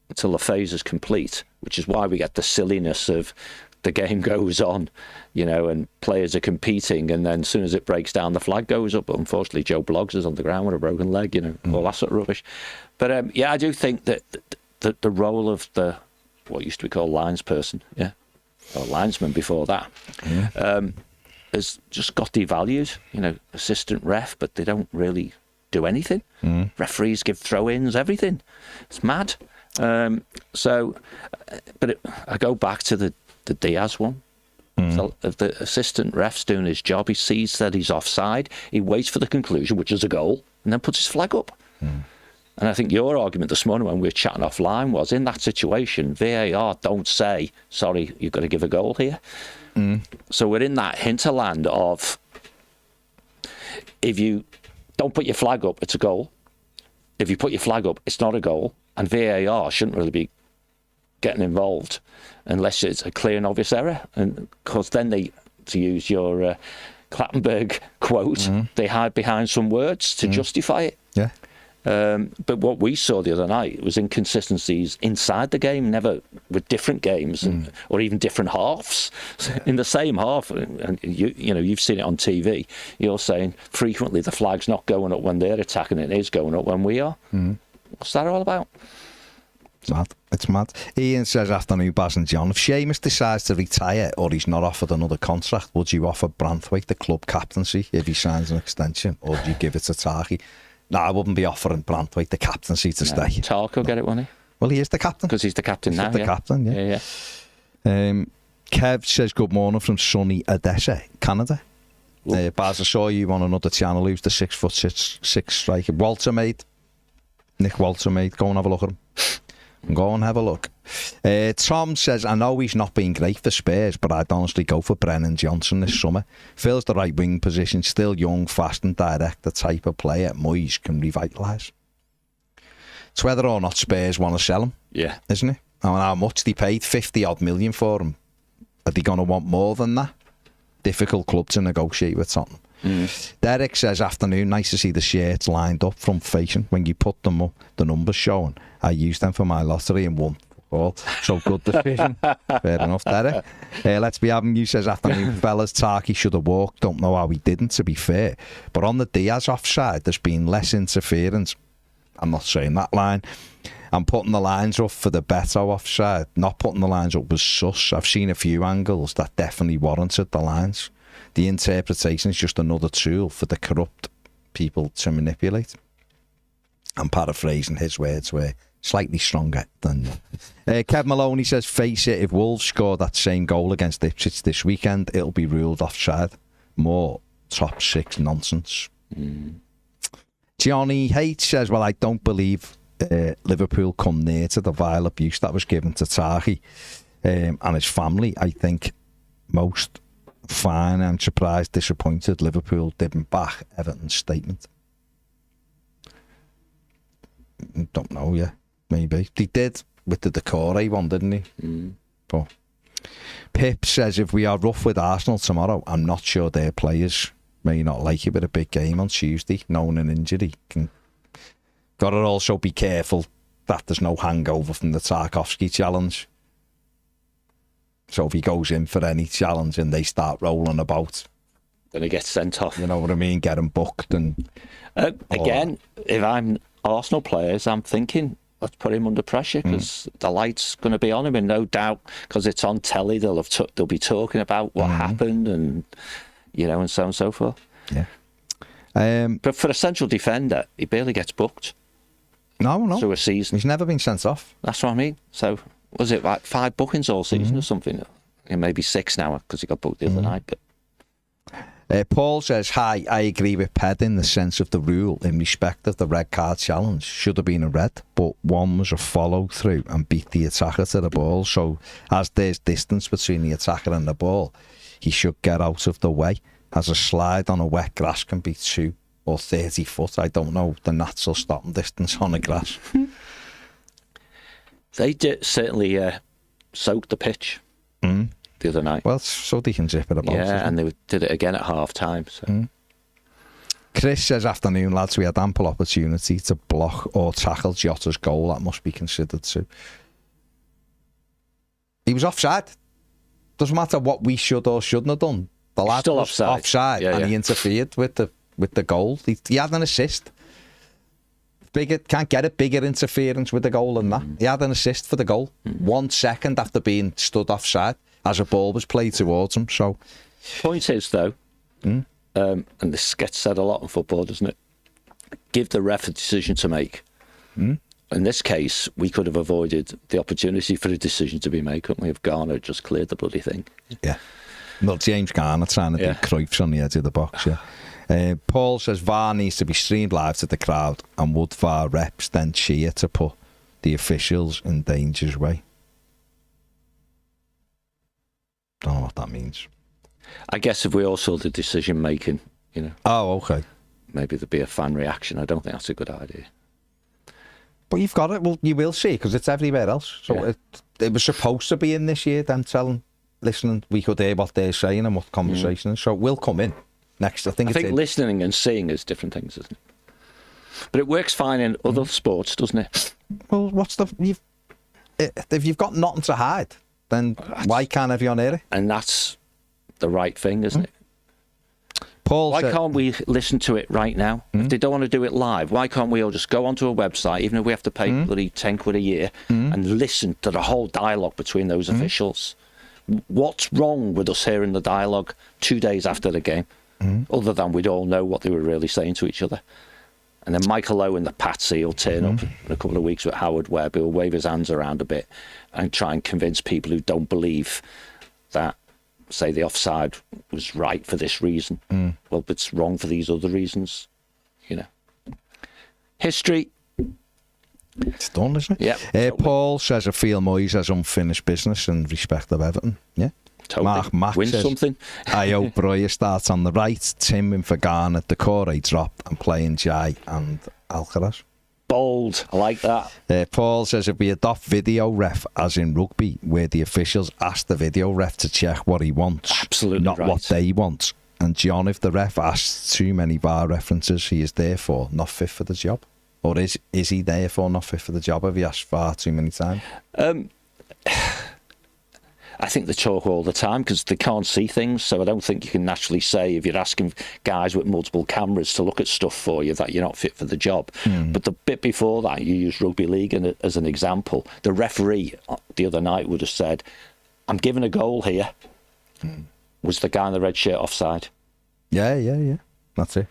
until the phase is complete, which is why we get the silliness of the game goes on, and players are competing, and then as soon as it breaks down, the flag goes up. But unfortunately, Joe Bloggs is on the ground with a broken leg, all that sort of rubbish. But I do think that the role of what used to be called linesperson, or linesman before that, has just got devalued. Assistant ref, but they don't really do anything. Referees give throw-ins, everything. It's mad. I go back to the Diaz one. So if the assistant ref's doing his job, he sees that he's offside, he waits for the conclusion, which is a goal, and then puts his flag up. And I think your argument this morning when we were chatting offline was, in that situation, VAR don't say, sorry, you've got to give a goal here. So we're in that hinterland of, if you don't put your flag up, it's a goal. If you put your flag up, it's not a goal. And VAR shouldn't really be getting involved unless it's a clear and obvious error. And of course, then they, to use your Clattenburg quote, they hide behind some words to justify it. Yeah. But what we saw the other night was inconsistencies inside the game, never with different games or even different halves. In the same half, and you know, you've seen it on TV, you're saying frequently the flag's not going up when they're attacking, it is going up when we are. What's that all about? It's mad. It's mad. Ian says, afternoon, Baz and John, if Seamus decides to retire or he's not offered another contract, would you offer Branthwaite the club captaincy if he signs an extension, or would you give it to Tarky? No, I wouldn't be offering Branthwaite the captaincy to stay. Tark will get it, won't he? Well, he is the captain. Because he's the captain now. He's the captain, yeah. Kev says, good morning from sunny Odessa, Canada. Baz, I saw you on another channel. Who's the 6'6" striker? Walter, mate. Nick Walter, mate. Go and have a look at him. Go and have a look. Tom says, I know he's not been great for Spurs, but I'd honestly go for Brennan Johnson this summer. Fills the right wing position, still young, fast and direct, the type of player Moyes can revitalise. It's whether or not Spurs want to sell him, isn't it? I mean, how much they paid, 50-odd million for him. Are they going to want more than that? Difficult club to negotiate with Tottenham. Derek says, afternoon, nice to see the shirts lined up front facing. When you put them up, the numbers showing. I used them for my lottery and won. All. So good decision. Fair enough, Derek. Let's be having you, says, afternoon, fellas. Tarky should have walked. Don't know how he didn't, to be fair. But on the Diaz offside, there's been less interference. I'm not saying that line. I'm putting the lines up for the Beto offside. Not putting the lines up was sus. I've seen a few angles that definitely warranted the lines. The interpretation is just another tool for the corrupt people to manipulate. I'm paraphrasing, his words were slightly stronger than Kev Maloney says, face it, if Wolves score that same goal against Ipswich this weekend, it'll be ruled offside. More top six nonsense. Johnny H says, well, I don't believe Liverpool come near to the vile abuse that was given to Tarky and his family. I think most fine. I'm surprised, disappointed Liverpool didn't back Everton's statement. Don't know, maybe. They did with the Decore one, didn't they? But Pip says, if we are rough with Arsenal tomorrow, I'm not sure their players may not like it with a big game on Tuesday, knowing an injury. Got to also be careful that there's no hangover from the Tarkovsky challenge. So if he goes in for any challenge and they start rolling about, then he gets sent off. You know what I mean? Get him booked. And again, if I'm Arsenal players, I'm thinking, let's put him under pressure because the light's going to be on him, and no doubt because it's on telly, they'll be talking about what happened, and you know, and so on and so forth. Yeah. But for a central defender, he barely gets booked. No. Through a season, he's never been sent off. That's what I mean. So was it like 5 bookings all season or something? Maybe 6 now because he got booked the other night. But Paul says, hi, I agree with Ped in the sense of the rule in respect of the red card challenge. Should have been a red, but one was a follow through and beat the attacker to the ball. So as there's distance between the attacker and the ball, he should get out of the way. As a slide on a wet grass can be 2 or 30 foot. I don't know the natural stopping distance on the grass. They did certainly soak the pitch the other night. Well, so they can zip it about. Yeah, and they did it again at half time. So. Chris says, afternoon, lads, we had ample opportunity to block or tackle Jota's goal. That must be considered too. He was offside. Doesn't matter what we should or shouldn't have done. The lad still was offside and he interfered with the goal. He had an assist. Can't get a bigger interference with the goal than that. He had an assist for the goal 1 second after being stood offside as a ball was played towards him. So, point is though, and this gets said a lot in football, doesn't it? Give the ref a decision to make. In this case, we could have avoided the opportunity for a decision to be made, couldn't we? If Garner just cleared the bloody thing. Yeah. Well, James Garner trying to do Cruyff's on the edge of the box. Paul says VAR needs to be streamed live to the crowd, and would VAR reps then cheer to put the officials in danger's way? Don't know what that means. I guess if we all saw the decision making, you know. Oh, okay. Maybe there'd be a fan reaction. I don't think that's a good idea. But you've got it. Well, you will see, because it's everywhere else. So it was supposed to be in this year, them listening, we could hear what they're saying and what the conversation is. So it will come in next. I think listening and seeing is different things, isn't it? But it works fine in other sports, doesn't it? Well, if you've got nothing to hide, then why can't everyone hear it? And that's the right thing, isn't it? Paul why can't we listen to it right now? If they don't want to do it live, why can't we all just go onto a website, even if we have to pay bloody 10 quid a year, and listen to the whole dialogue between those officials? What's wrong with us hearing the dialogue 2 days after the game, other than we'd all know what they were really saying to each other? And then Michael Owen, the patsy, will turn up in a couple of weeks with Howard Webb. He'll wave his hands around a bit and try and convince people who don't believe that, say, the offside was right for this reason. Well, but it's wrong for these other reasons, you know. History. It's done, isn't it? Yeah. Paul says, I feel Moyes has unfinished business in respect of Everton. Yeah. Totally. Mark Win says, something. I hope Breuer starts on the right, Tim in for Garner, Decore dropped, and playing Jai and Alcaraz. Bold. I like that. Paul says, if we adopt video ref as in rugby, where the officials ask the video ref to check what he wants, absolutely not what they want. And John, if the ref asks too many VAR references, he is therefore not fit for the job. Or is he therefore not fit for the job if he asks far too many times? I think they talk all the time because they can't see things, so I don't think you can naturally say, if you're asking guys with multiple cameras to look at stuff for you, that you're not fit for the job. But the bit before that, you use rugby league as an example. The referee the other night would have said, I'm giving a goal here. Was the guy in the red shirt offside? Yeah. That's it.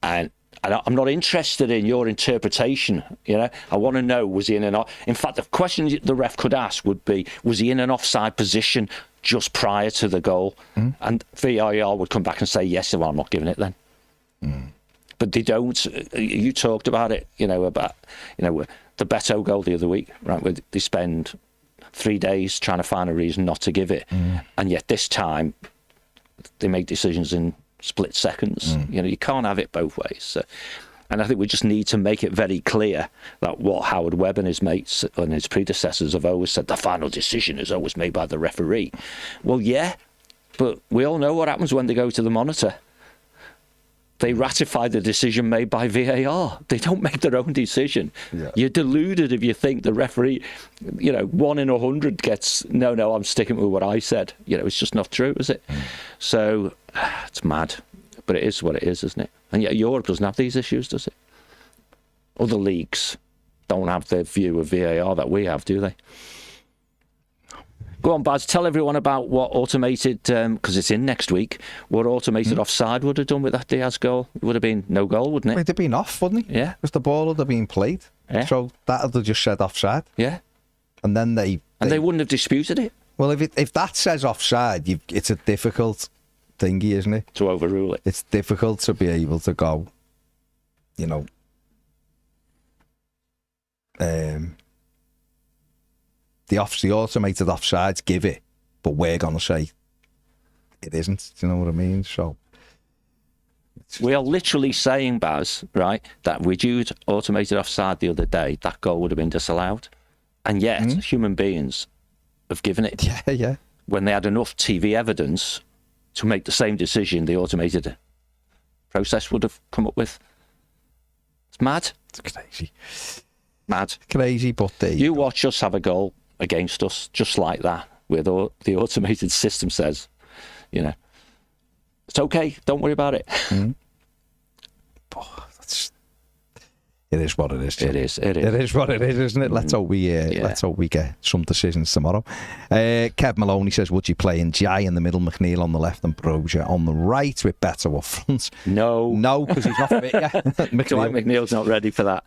And I'm not interested in your interpretation, you know. I want to know, was he in an... In fact, the question the ref could ask would be, was he in an offside position just prior to the goal? And VAR would come back and say, yes, well, I'm not giving it then. But they don't. You talked about it, about the Beto goal the other week, right, where they spend 3 days trying to find a reason not to give it. And yet this time, they make decisions in split seconds. You can't have it both ways. So, and I think we just need to make it very clear that what Howard Webb and his mates and his predecessors have always said, the final decision is always made by the referee. Well, yeah, but we all know what happens when they go to the monitor. They ratify the decision made by VAR. They don't make their own decision. Yeah. You're deluded if you think the referee, 1 in 100 gets, no, I'm sticking with what I said. It's just not true, is it? So it's mad. But it is what it is, isn't it? And yet Europe doesn't have these issues, does it? Other leagues don't have the view of VAR that we have, do they? Go on, Baz, tell everyone about what automated, because it's in next week, what automated offside would have done with that Diaz goal. It would have been no goal, wouldn't it? It'd have been off, wouldn't it? Yeah. Because the ball would have been played. Yeah. So that would have just said offside. Yeah. And then they wouldn't have disputed it. Well, if that says offside, it's a difficult thingy, isn't it? To overrule it. It's difficult to be able to go, the automated offsides give it, but we're going to say it isn't. Do you know what I mean? So we are literally saying, Baz, right, that we used automated offside the other day, that goal would have been disallowed. And yet, human beings have given it. Yeah. When they had enough TV evidence to make the same decision the automated process would have come up with. It's mad. It's crazy. Mad. Crazy, but you watch us have a goal against us just like that, where the automated system says, it's okay, don't worry about it. It is what it is. It is. It is what it is, isn't it? Let's hope we get some decisions tomorrow. Kev Maloney says, would you play in Jai in the middle, McNeil on the left and Brozier on the right with Beto up front? No, because he's not fit yet. McNeil's not ready for that.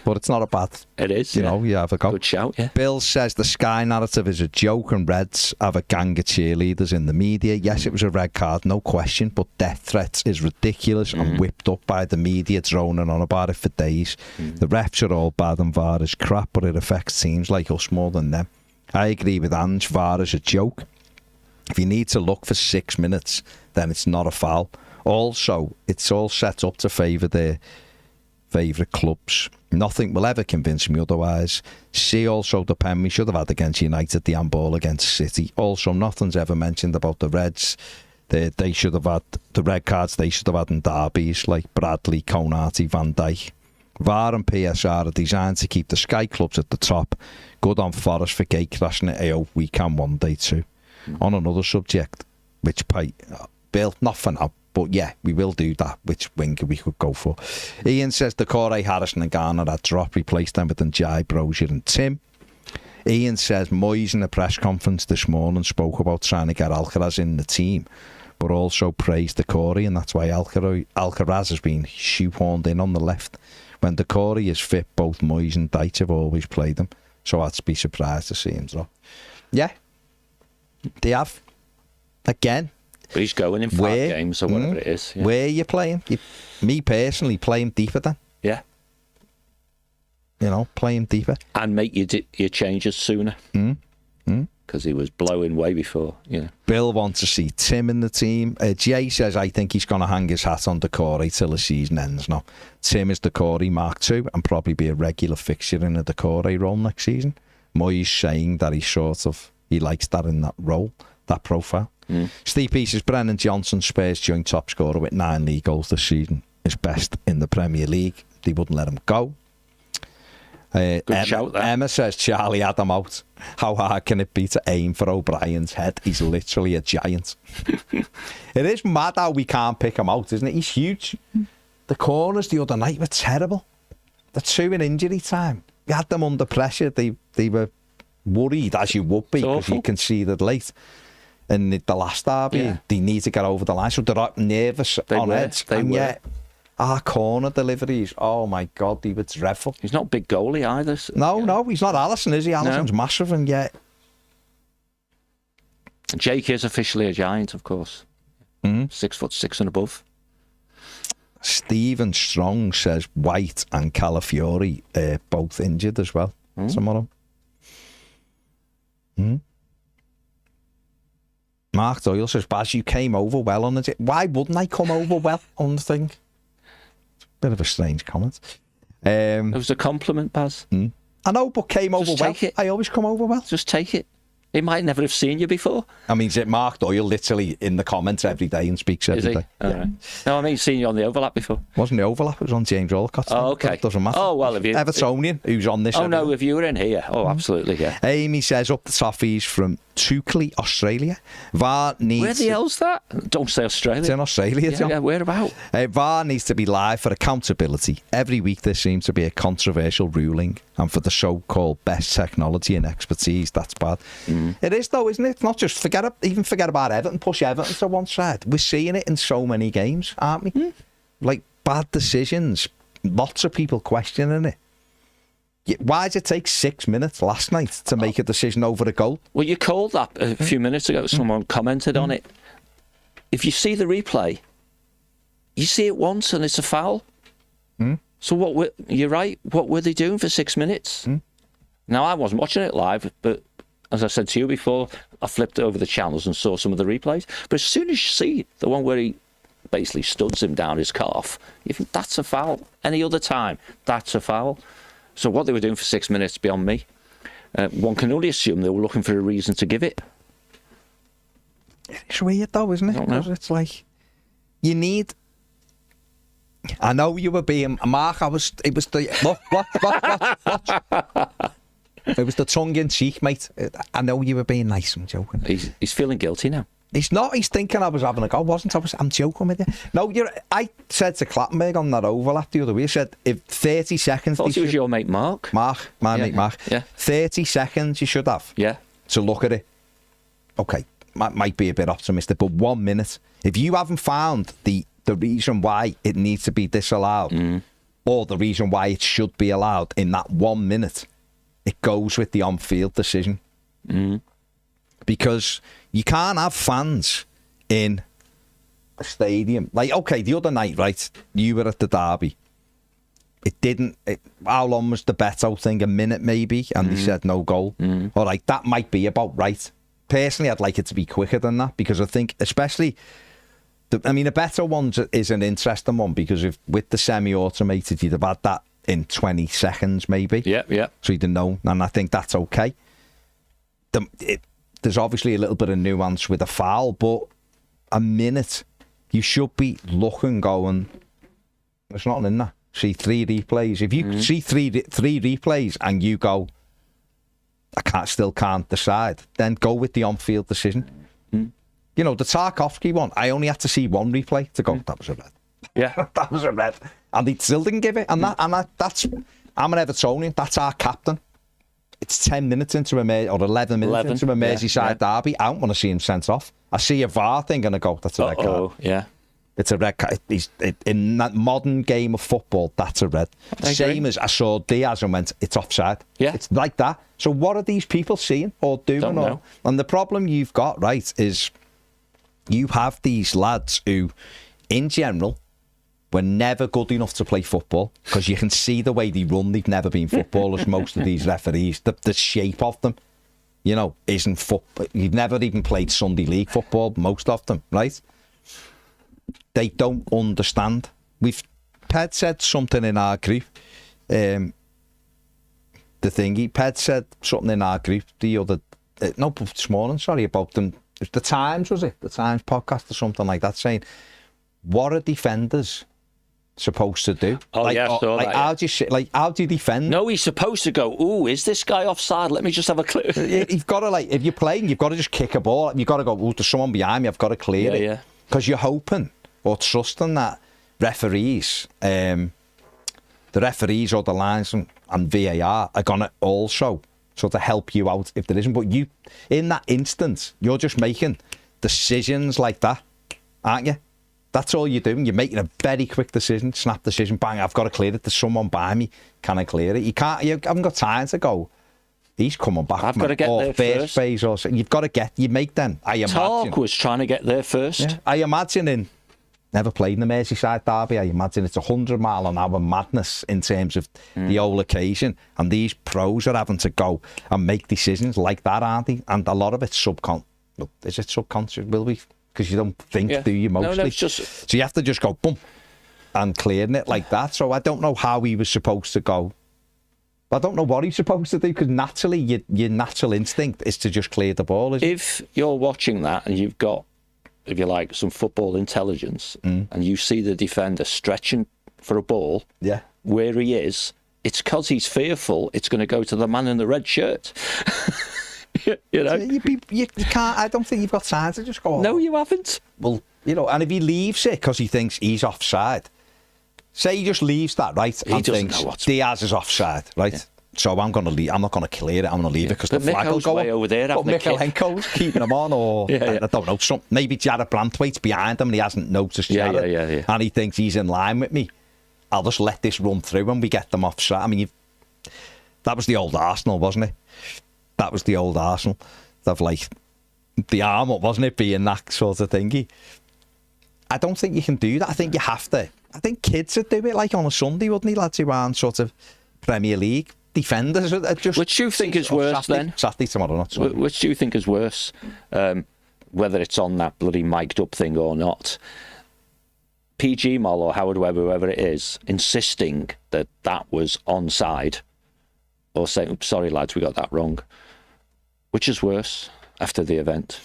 But it's not a bad. It is. You have a go. Good shout. Yeah. Bill says the Sky narrative is a joke and Reds have a gang of cheerleaders in the media. Yes, it was a red card, no question, but death threats is ridiculous and whipped up by the media, droning on about it for days. The refs are all bad and VAR is crap, but it affects teams like us more than them. I agree with Ange, VAR is a joke. If you need to look for 6 minutes, then it's not a foul. Also, it's all set up to favour favourite clubs. Nothing will ever convince me otherwise. See also the pen we should have had against United, the handball against City. Also, nothing's ever mentioned about the Reds. They should have had the red cards they should have had in derbies like Bradley, Konate, Van Dijk. VAR and PSR are designed to keep the Sky clubs at the top. Good on Forest for gate crashing it. I hope we can one day too. On another subject, which Bill, not for now, but yeah, we will do that. Which winger we could go for? Ian says the Corey, Harrison and Garner had dropped, replaced them with Njai, Brozier and Tim. Ian says Moyes in the press conference this morning spoke about trying to get Alcaraz in the team, but also praised the Corey, and that's why Alcaraz has been shoehorned in on the left. When the Corey is fit, both Moyes and Dyche have always played him, so I'd be surprised to see him drop. Yeah, they have. Again. But he's going in 5 games or whatever it is. Yeah. Where are you playing? Me personally, play him deeper then. Yeah. You know, play him deeper. And make your changes sooner. Because he was blowing way before. Yeah. Bill wants to see Tim in the team. Jay says, I think he's going to hang his hat on Decore till the season ends now. Tim is Decore Mark II and probably be a regular fixture in a Decore role next season. Moyes saying that he likes that in that role, that profile. Steve Peace says, Brennan Johnson, Spurs joint top scorer with 9 league goals this season. Is best in the Premier League. They wouldn't let him go. Good shout there. Emma says Charlie had him out. How hard can it be to aim for O'Brien's head? He's literally a giant. It is mad how we can't pick him out, isn't it? He's huge. The corners the other night were terrible. The 2 in injury time. We had them under pressure. They were worried, as you would be, because you conceded late. And the last derby, they need to get over the line. So they're nervous on edge. Yet, our corner deliveries, oh my God, they were dreadful. He's not a big goalie either. So, no, he's not Alisson, is he? Alisson's massive, and yet... Jake is officially a giant, of course. 6'6" and above. Stephen Strong says White and Calafiori both injured as well tomorrow. Mark Doyle says, Baz, you came over well on the... Why wouldn't I come over well on the thing? Bit of a strange comment. It was a compliment, Baz. I know, but came over well. Take it. I always come over well. Just take it. He might never have seen you before. I mean, is it Mark Doyle literally in the comments every day and speaks every day? Right. No, I mean, seen you on the overlap before. Wasn't the overlap? It was on James Rollicott. Oh, okay. Doesn't matter. Oh, well, if you... Evertonian, who's on this. Oh, no, if you were in here. Oh, absolutely, yeah. Amy says, up the Toffees from Toukley, Australia. VAR needs... Where the hell's that? Don't say Australia. It's in Australia, John. Yeah, where about? VAR needs to be live for accountability. Every week there seems to be a controversial ruling, and for the so-called best technology and expertise, that's bad. It is, though, isn't it? It's not just forget about Everton, push Everton to one side. We're seeing it in so many games, aren't we? Like, bad decisions, lots of people questioning it. Why did it take 6 minutes last night to make a decision over a goal? Well, you called that a few minutes ago. Someone commented on it. If you see the replay, you see it once and it's a foul. So you're right. What were they doing for 6 minutes? Now, I wasn't watching it live, but as I said to you before, I flipped over the channels and saw some of the replays. But as soon as you see the one where he basically studs him down his calf, you think that's a foul. Any other time, that's a foul. So what they were doing for 6 minutes, beyond me. One can only assume they were looking for a reason to give it. It's weird though, isn't it? Because it's like, you need... I know you were being... Mark, it was the... Watch. It was the tongue-in-cheek, mate. I know you were being nice, I'm joking. He's feeling guilty now. He's not. He's thinking I was having a go, wasn't I? I'm joking with you. No, I said to Clattenburg on that overlap the other week, I said, if 30 seconds... I thought it was your mate Mark. My mate Mark. Yeah. 30 seconds you should have to look at it. Okay, might be a bit optimistic, but 1 minute. If you haven't found the reason why it needs to be disallowed, or the reason why it should be allowed in that 1 minute, it goes with the on-field decision. Because you can't have fans in a stadium. Like, okay, the other night, right, you were at the derby. How long was the Beto thing? A minute maybe? And they said no goal. All right, that might be about right. Personally, I'd like it to be quicker than that, because I think, especially A better one is an interesting one, because if with the semi-automated, you'd have had that in 20 seconds maybe. Yeah. So you'd have known, and I think that's okay. There's obviously a little bit of nuance with a foul, but a minute, you should be looking, going, there's nothing in there. See 3 replays. If you see three replays and you go, still can't decide, then go with the on-field decision. You know, the Tarkovsky one, I only had to see 1 replay to go, that was a red. Yeah. That was a red. And he still didn't give it. And I'm an Evertonian, that's our captain. It's 10 minutes into or 11 minutes into a Merseyside derby. I don't want to see him sent off. I see a VAR thing and I go, that's a red card. Yeah. It's a red card. In that modern game of football, that's a red. Same as I saw Diaz and went, it's offside. Yeah. It's like that. So what are these people seeing or doing? Don't know. And the problem you've got, right, is you have these lads who, in general, were never good enough to play football, because you can see the way they run. They've never been footballers, most of these referees. The shape of them, you know, isn't football. You've never even played Sunday League football, most of them, right? They don't understand. Ped said something in our group. Ped said something in our group this morning, about them. The Times, was it? The Times podcast or something like that, saying, what are defenders supposed to do? How do you defend? No, he's supposed to go, ooh, is this guy offside? Let me just have a clue. You've got to, if you're playing, you've got to just kick a ball. You've got to go, ooh, there's someone behind me, I've got to clear it. Yeah. Because you're hoping or trusting that referees, the referees or the lines and VAR are going to also sort of help you out if there isn't. But you, in that instance, you're just making decisions like that, aren't you? That's all you're doing. You're making a very quick decision, snap decision, bang, I've got to clear it. There's someone by me. Can I clear it? You haven't got time to go, he's coming back. I've got to get there first. Phase or so. You've got to you make them. Talk was trying to get there first. Yeah. I imagine never played in the Merseyside derby. I imagine it's 100-mile-an-hour madness in terms of the whole occasion. And these pros are having to go and make decisions like that, aren't they? And a lot of it's subconscious. Is it subconscious? Will we? Because you don't think, do you, mostly? No, it's just... So you have to just go, boom, and clearing it like that. So I don't know how he was supposed to go. I don't know what he's supposed to do, because naturally, your natural instinct is to just clear the ball. If you're watching that and you've got, if you like, some football intelligence, and you see the defender stretching for a ball where he is, it's because he's fearful it's going to go to the man in the red shirt. You know, you can't. I don't think you've got time to just go. No, you haven't. Well, you know, and if he leaves it because he thinks he's offside, say he just leaves that, right, and thinks Diaz is offside, right? Yeah. So I'm going to leave. I'm not going to clear it. I'm going to leave it because the flag will go way over there. But Mikhalenko's keeping him on, or I don't know. Maybe Jared Brantwaite's behind him and he hasn't noticed Jared, and he thinks he's in line with me. I'll just let this run through and we get them offside. I mean, that was the old Arsenal, wasn't it? That was the old Arsenal. Of like the arm up, wasn't it? Being that sort of thingy. I don't think you can do that. I think you have to. I think kids would do it like on a Sunday, wouldn't he, lads who aren't sort of Premier League defenders? Are just. Which do you think is worse then? Saturday tomorrow, not Sunday. Which do you think is worse? Whether it's on that bloody mic'd up thing or not. PG Mol or Howard Webber, whoever it is, insisting that was onside, or saying, sorry lads, we got that wrong. Which is worse after the event?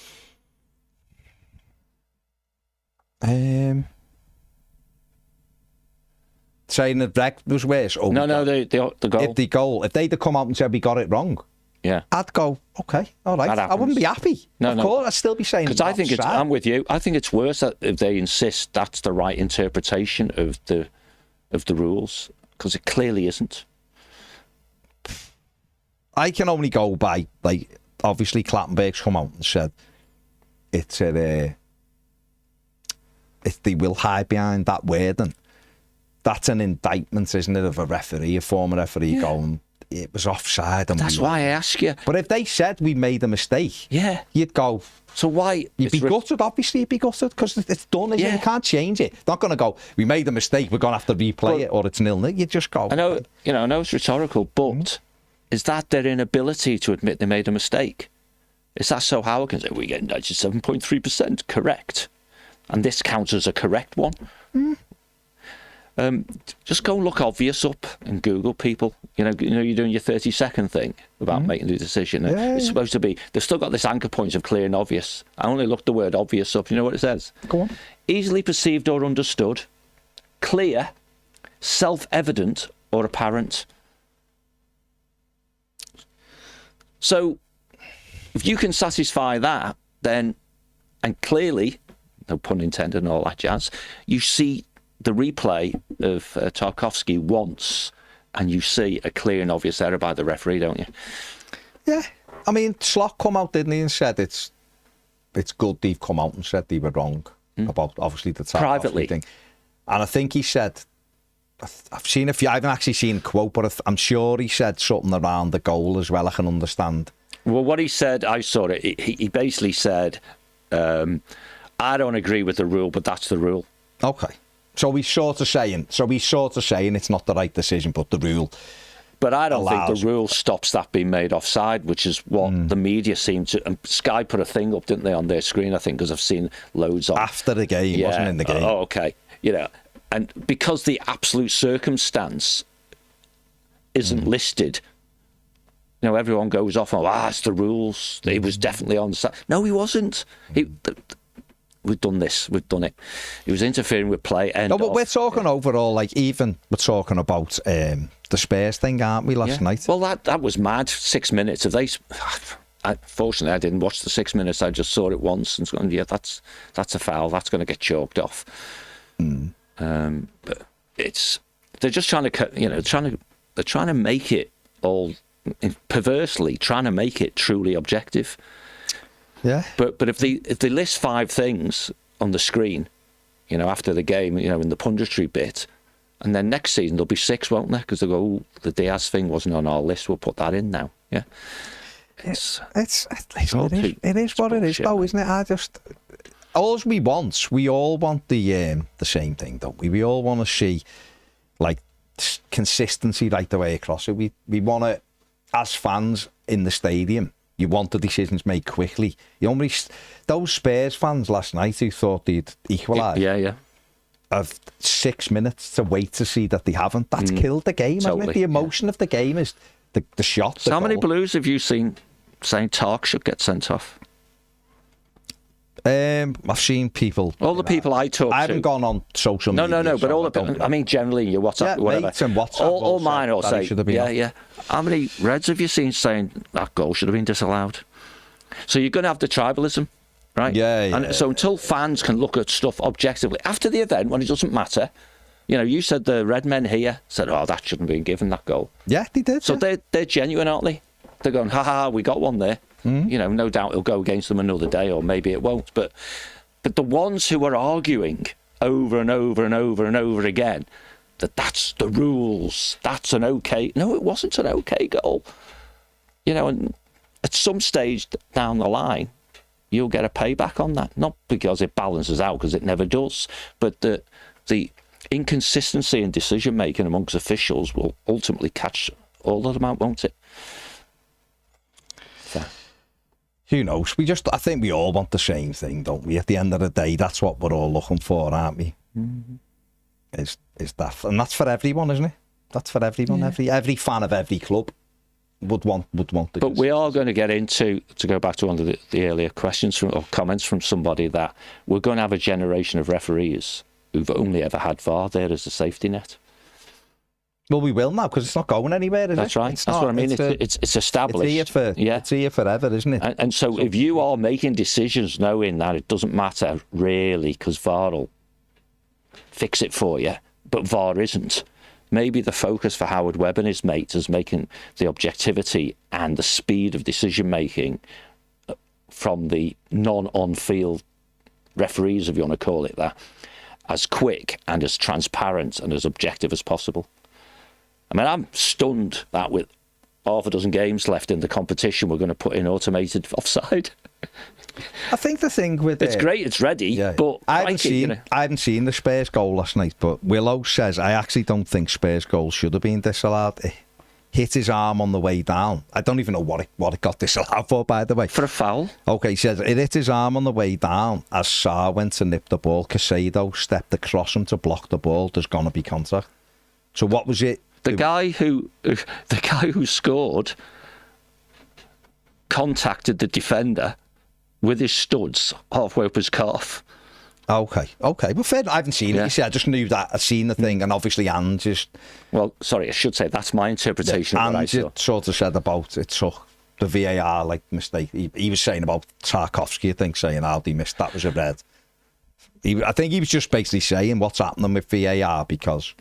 Saying the reg was worse? Oh, no, the goal. If they'd have come out and said we got it wrong, I'd go, okay, all right. I wouldn't be happy. Of course, I'd still be saying. Because I think I'm with you. I think it's worse if they insist that's the right interpretation of the rules, because it clearly isn't. I can only go by, like, obviously Clattenburg's come out and said if they will hide behind that wording, that's an indictment, isn't it, of a referee, a former referee going, it was offside. And that's why I ask you. But if they said we made a mistake, you'd go, so why? You'd be gutted, obviously you'd be gutted, because it's done, isn't it? You can't change it. It's not going to go, we made a mistake, we're going to have to replay it, or it's 0-0. You just go. I know it's rhetorical, but is that their inability to admit they made a mistake? Is that so Howard can say, we get 97.3% correct? and this counts as a correct one. Just go and look obvious up in Google, people. You're doing your 30-second thing about making the decision. It's supposed to be, they've still got this anchor point of clear and obvious. I only looked the word obvious up. You know what it says? Go on. Easily perceived or understood, clear, self-evident or apparent. So if you can satisfy that, then, and clearly, no pun intended and all that jazz, you see the replay of Tarkowski once and you see a clear and obvious error by the referee, don't you? Yeah. I mean, Slot come out, didn't he, and said it's good they've come out and said they were wrong about, obviously, the Tarkowski thing. And I think he said, I've seen a few, I haven't actually seen a quote, but I'm sure he said something around the goal as well, I can understand. Well, what he said, I saw it, he basically said, I don't agree with the rule, but that's the rule. Okay. So he's sort of saying it's not the right decision, but the rule. But I don't think the rule stops that being made offside, which is what the media seem to. And Sky put a thing up, didn't they, on their screen? I think because I've seen loads of after the game, wasn't in the game. Oh, okay. And because the absolute circumstance isn't listed, everyone goes off on, it's the rules. He was definitely on the side. No, he wasn't. We've done this. We've done it. He was interfering with play. No, but we're talking overall, even we're talking about the Spurs thing, aren't we, last night? Well, that was mad. 6 minutes. Fortunately, I didn't watch the 6 minutes. I just saw it once and going, that's a foul. That's going to get chalked off. But they're just trying to, they're trying to make it all perversely, trying to make it truly objective. Yeah. But if they list 5 things on the screen, after the game, in the punditry bit, and then next season there'll be 6, won't there? Because they'll go, the Diaz thing wasn't on our list. We'll put that in now. Yeah. It is what it is, though, isn't it? We all want the same thing, don't we? We all want to see consistency right the way across it. We want it as fans in the stadium. You want the decisions made quickly. Those Spurs fans last night who thought they'd equalise. Yeah. Have 6 minutes to wait to see that they haven't. That's killed the game, hasn't it? The emotion of the game is the shot. So how many Blues have you seen saying Tark should get sent off? I've seen people. All the people I talk to. I haven't gone on social media. No, but all the people. I mean, generally, your WhatsApp, whatever. Mates and WhatsApp. All mine all say, yeah. How many Reds have you seen saying that goal should have been disallowed? So you're going to have the tribalism, right? Yeah. And so until fans can look at stuff objectively after the event, when it doesn't matter, you said the Red men here said, that shouldn't have been given, that goal. Yeah, they did. So they're genuine, aren't they? They're going, we got one there. No doubt it'll go against them another day, or maybe it won't. But the ones who are arguing over and over and over and over again that's the rules, that's an okay. No, it wasn't an okay goal. And at some stage down the line, you'll get a payback on that. Not because it balances out, because it never does, but the inconsistency in decision making amongst officials will ultimately catch all of them out, won't it? So. Who knows? I think we all want the same thing, don't we? At the end of the day, that's what we're all looking for, aren't we? Mm-hmm. Is that, and that's for everyone, isn't it? That's for everyone. Yeah. Every fan of every club would want the. But we are going to get into, to go back to one of the earlier questions or comments from somebody, that we're going to have a generation of referees who've only ever had VAR there as a safety net. Well, we will now, because it's not going anywhere, is That's it? Right. That's what I mean. It's established. It's here forever, isn't it? And so if you are making decisions knowing that it doesn't matter, really, because VAR will fix it for you, but VAR isn't, maybe the focus for Howard Webb and his mates is making the objectivity and the speed of decision-making from the non-on-field referees, if you want to call it that, as quick and as transparent and as objective as possible. I mean, I'm stunned that with half a dozen games left in the competition, we're going to put in automated offside. I think the thing with it's great, it's ready, but I haven't seen the Spurs goal last night. But Willow says I actually don't think Spurs goal should have been disallowed. hit his arm on the way down. I don't even know what it got disallowed for, by the way. For a foul. Okay, he says it hit his arm on the way down. As Sarr went to nip the ball, Casado stepped across him to block the ball. There's going to be contact. So what was it? The guy who scored contacted the defender with his studs halfway up his calf. Okay. Well, fair. I haven't seen it. You see, I just knew that. I'd seen the thing, and obviously, Anne just. Well, sorry, I should say that's my interpretation of what I saw. Sort of said about it took the VAR mistake. He was saying about Tarkovsky, I think, saying how he missed that was a red. I think he was just basically saying what's happening with VAR because.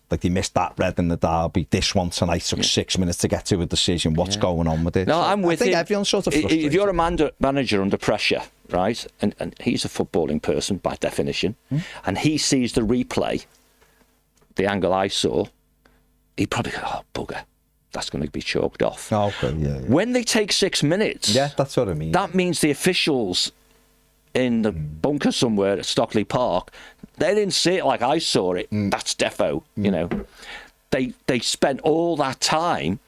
They missed that red in the derby. This one tonight took 6 minutes to get to a decision. What's going on with it? No, I'm with you. I think everyone's sort of frustrated. If you're a manager under pressure, right, and he's a footballing person by definition, and he sees the replay, the angle I saw, he'd probably go, oh, bugger, that's going to be chalked off. Oh, okay, yeah. When they take 6 minutes... Yeah, that's what I mean. That means the officials in the bunker somewhere at Stockley Park, they didn't see it like I saw it. That's defo, you know. They spent all that time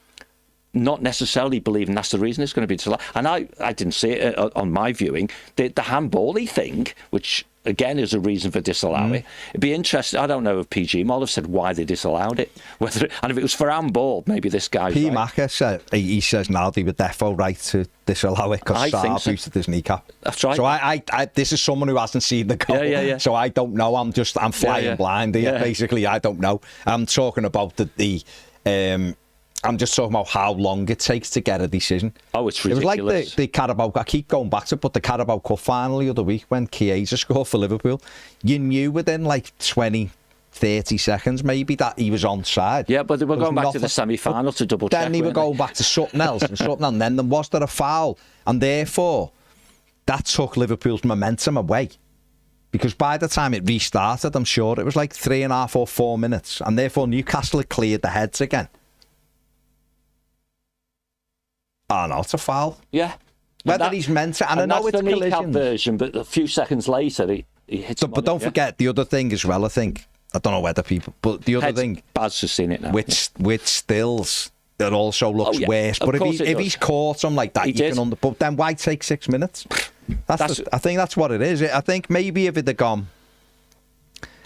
not necessarily believing that's the reason it's going to be disallowed. And I didn't see it on my viewing. The handball-y thing, which again is a reason for disallowing it. It'd be interesting. I don't know if PG might have said why they disallowed it. And if it was for handball, maybe this guy's P. right. Macker said, he says now they were defo right to disallow it because Sarr boosted his kneecap. That's right. So I this is someone who hasn't seen the goal. Yeah. So I don't know. I'm flying blind here. Basically, I don't know. I'm talking about I'm just talking about how long it takes to get a decision. Oh, it's ridiculous. It was like the Carabao, I keep going back to it, but the Carabao Cup final the other week when Chiesa scored for Liverpool, you knew within like 20, 30 seconds maybe that he was onside. Yeah, but they were going back to the semi-final to double check. Then they were going back to something else and something, and then was there a foul? And therefore, that took Liverpool's momentum away. Because by the time it restarted, I'm sure it was like 3.5 or 4 minutes, and therefore Newcastle had cleared the heads again. Oh no, it's a foul. Yeah. Whether he's meant to, and I know it's the kneecap collision version, but a few seconds later he hits him. But don't forget the other thing as well. I think I don't know whether people, but the other thing, Baz has seen it now. With stills, it also looks worse. But if he's caught him like that, you can but then why take 6 minutes? I think that's what it is. I think maybe if it had gone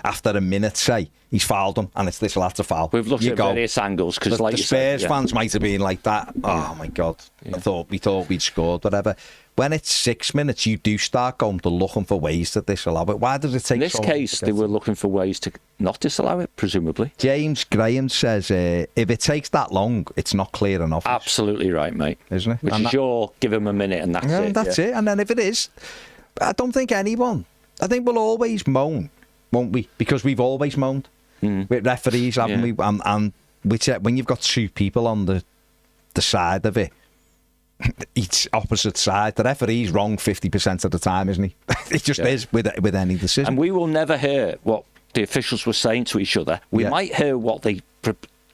after a minute, say he's fouled him, and it's this lad's a foul. We've looked at various angles because, like the Spurs fans might have been like that. Oh my God! We thought we'd scored, whatever. When it's 6 minutes, you do start going to looking for ways to disallow it. Why does it take? In this case, they were looking for ways to not disallow it, presumably. James Graham says, if it takes that long, it's not clear enough. Absolutely right, mate. Isn't it? Which is your give him a minute and that's it. That's it. And then if it is, I don't think anyone. I think we'll always moan. Won't we? Because we've always moaned with referees, haven't we? And when you've got two people on the side of it, each opposite side, the referee's wrong 50% of the time, isn't he? It just is with any decision. And we will never hear what the officials were saying to each other. We might hear what they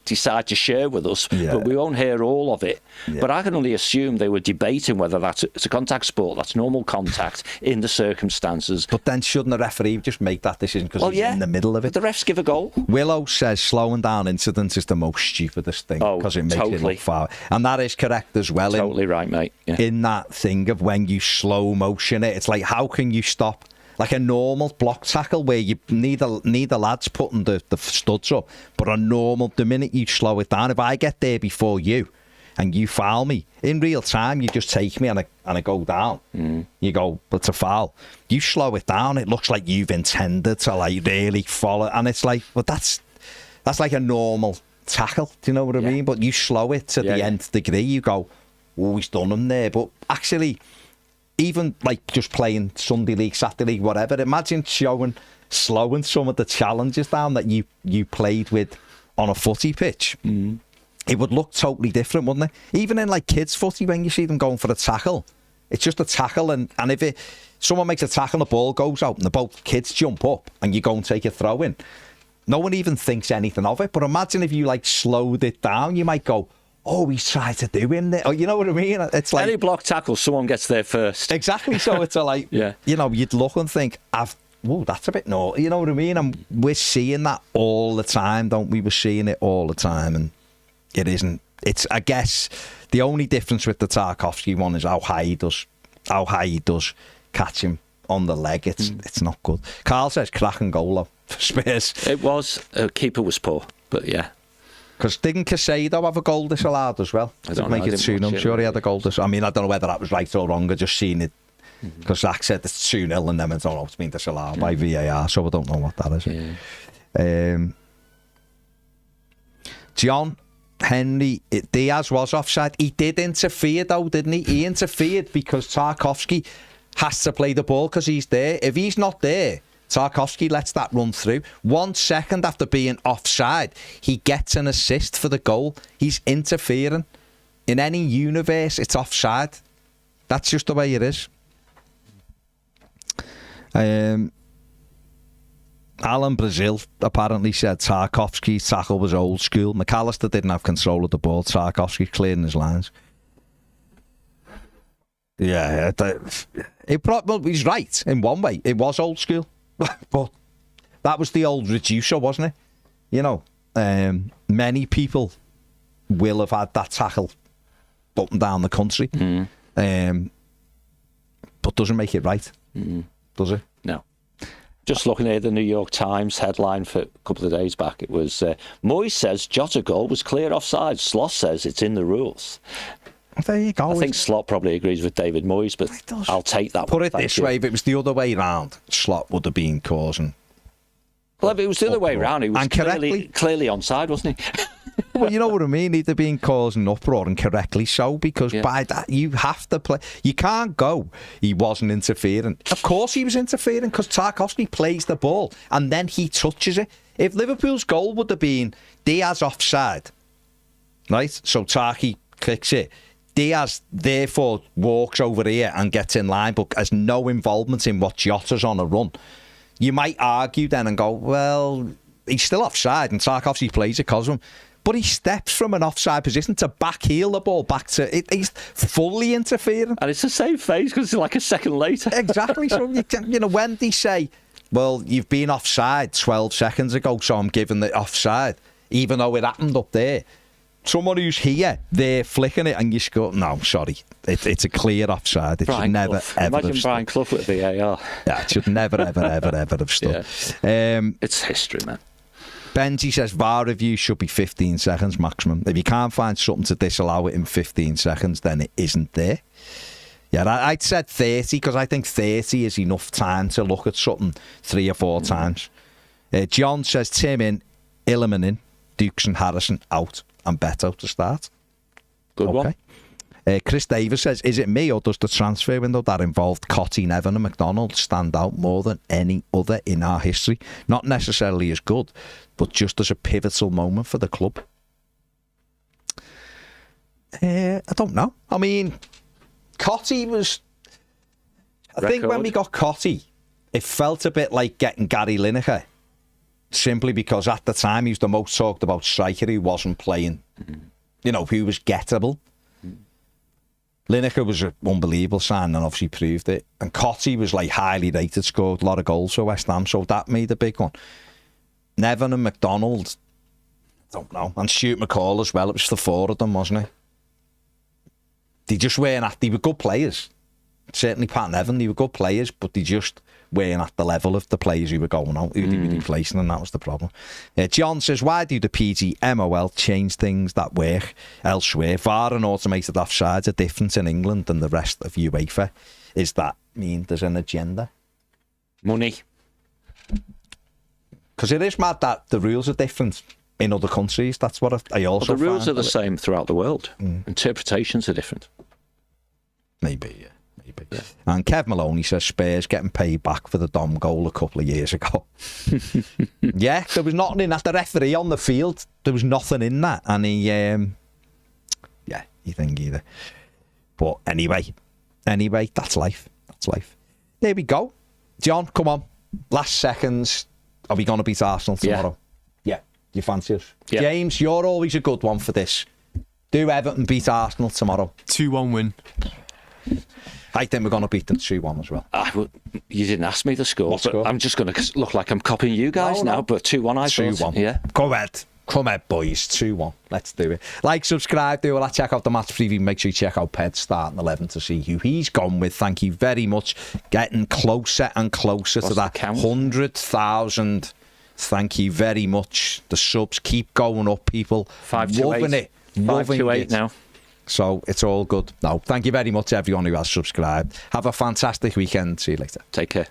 decide to share with us, but we won't hear all of it. But I can only assume they were debating whether it's a contact sport, that's normal contact in the circumstances. But then shouldn't the referee just make that decision because he's in the middle of it? But the refs give a goal. Willow says slowing down incidents is the most stupidest thing because it makes it look foul. And that is correct as well. Totally right, mate. Yeah. In that thing of when you slow motion it, it's like, how can you stop? Like a normal block tackle where you neither lad's putting the studs up, but the minute you slow it down, if I get there before you and you foul me, in real time, you just take me and I go down. You go, but it's a foul. You slow it down, it looks like you've intended to like really follow, and it's like, well, that's like a normal tackle, do you know what I mean? But you slow it to the nth degree, you go, oh, he's done him there, but actually, even like just playing Sunday League, Saturday League, whatever, imagine slowing some of the challenges down that you played with on a footy pitch. It would look totally different, wouldn't it? Even in like kids footy, when you see them going for a tackle, it's just a tackle, and if someone makes a tackle and the ball goes out and the both kids jump up and you go and take a throw in, no one even thinks anything of it. But imagine if you like slowed it down, you might go, oh, he's tried to do him there. Oh, you know what I mean? It's like any block tackle, someone gets there first. Exactly. So it's like, you know, you'd look and think, that's a bit naughty. You know what I mean? And we're seeing that all the time, don't we? We're seeing it all the time, and it isn't. It's, I guess, the only difference with the Tarkowski one is how high he does catch him on the leg. It's not good. Carl says cracking goal though, for Spurs. It was. Keeper was poor, but yeah. Because didn't Casado have a goal disallowed as well? I don't know. Make it 2-0. I'm sure he had a goal disallowed. I mean, I don't know whether that was right or wrong. I just seen it. Because Zach said it's 2-0 and then I don't know, it's been disallowed by VAR, so I don't know what that is. Yeah. John Henry, Diaz was offside. He did interfere though, didn't he? He interfered because Tarkowski has to play the ball because he's there. If he's not there, Tarkowski lets that run through. 1 second after being offside, he gets an assist for the goal. He's interfering. In any universe, it's offside. That's just the way it is. Alan Brazil apparently said Tarkowski's tackle was old school. McAllister didn't have control of the ball. Tarkowski clearing his lines. Yeah, he's right in one way. It was old school. But that was the old reducer, wasn't it? You know, many people will have had that tackle up and down the country. But doesn't make it right. Does it? No. Just looking at the New York Times headline for a couple of days back, it was Moyes says Jota goal was clear offside. Slot says it's in the rules. There you go. I think Slot probably agrees with David Moyes, but I'll take that. Put it this way, if it was the other way round, Slot would have been causing... Well, if it was the other way round, he was clearly onside, wasn't he? Well, you know what I mean? He'd have been causing uproar, and correctly so, because by that, you have to play. You can't go, he wasn't interfering. Of course he was interfering, because Tarkowski plays the ball, and then he touches it. If Liverpool's goal would have been Diaz offside, right? So Tarky kicks it. Diaz, therefore, walks over here and gets in line, but has no involvement in what Jota's on a run. You might argue then and go, well, he's still offside, and Tarkowski plays it because of him. But he steps from an offside position to backheel the ball back to it. He's fully interfering. And it's the same phase because it's like a second later. Exactly. So, you know, when they say, well, you've been offside 12 seconds ago, so I'm giving the offside, even though it happened up there. Someone who's here, they're flicking it, and you go, no, sorry, it's a clear offside. It should never, ever Imagine Brian Clough with VAR. Yeah, it should never, ever, ever, ever have stood. Yeah. It's history, man. Benji says VAR review should be 15 seconds maximum. If you can't find something to disallow it in 15 seconds, then it isn't there. Yeah, I'd said 30 because I think 30 is enough time to look at something 3 or 4 times. John says Tim in, Illiman in, Dukes and Harrison out, and Beto to start. Good one. Chris Davis says, is it me or does the transfer window that involved Cotty, Nevin and McDonald stand out more than any other in our history? Not necessarily as good, but just as a pivotal moment for the club. I don't know. I mean, Cotty was... I think when we got Cotty, it felt a bit like getting Gary Lineker, simply because at the time he was the most talked about striker who wasn't playing, you know, who was gettable. Lineker was an unbelievable sign and obviously proved it. And Cotty was like highly rated, scored a lot of goals for West Ham, so that made a big one. Nevin and McDonald, don't know. And Stuart McCall as well. It was the 4 of them, wasn't it? They just weren't at... They were good players. Certainly Pat and Nevin, they were good players, but they just weren't at the level of the players who were going out, who they were replacing, and that was the problem. John says, why do the PGMOL change things that work elsewhere? VAR and automated offsides are different in England than the rest of UEFA. Is that mean there's an agenda? Money. Because it is mad that the rules are different in other countries. That's what I also find. The rules are the same throughout the world. Interpretations are different. Maybe, yeah. Yeah. And Kev Maloney says Spurs getting paid back for the Dom goal a couple of years ago. Yeah, there was nothing in that. The referee on the field, there was nothing in that. And he think either. But anyway, that's life. That's life. There we go. John, come on. Last seconds. Are we going to beat Arsenal tomorrow? Yeah. You fancy us? Yeah. James, you're always a good one for this. Do Everton beat Arsenal tomorrow? 2-1 win. I think we're going to beat them 2-1 as well. You didn't ask me the score, but I'm just going to look like I'm copying you guys now. But 2-1, I thought. 2-1. Yeah. Go ahead. Come on, boys. 2-1. Let's do it. Like, subscribe, do all that. Check out the match preview. Make sure you check out Ped's starting 11 to see who he's gone with. Thank you very much. Getting closer and closer to that 100,000. Thank you very much. The subs keep going up, people. 528. Loving 528 it now. So it's all good. No, thank you very much, everyone who has subscribed. Have a fantastic weekend. See you later. Take care.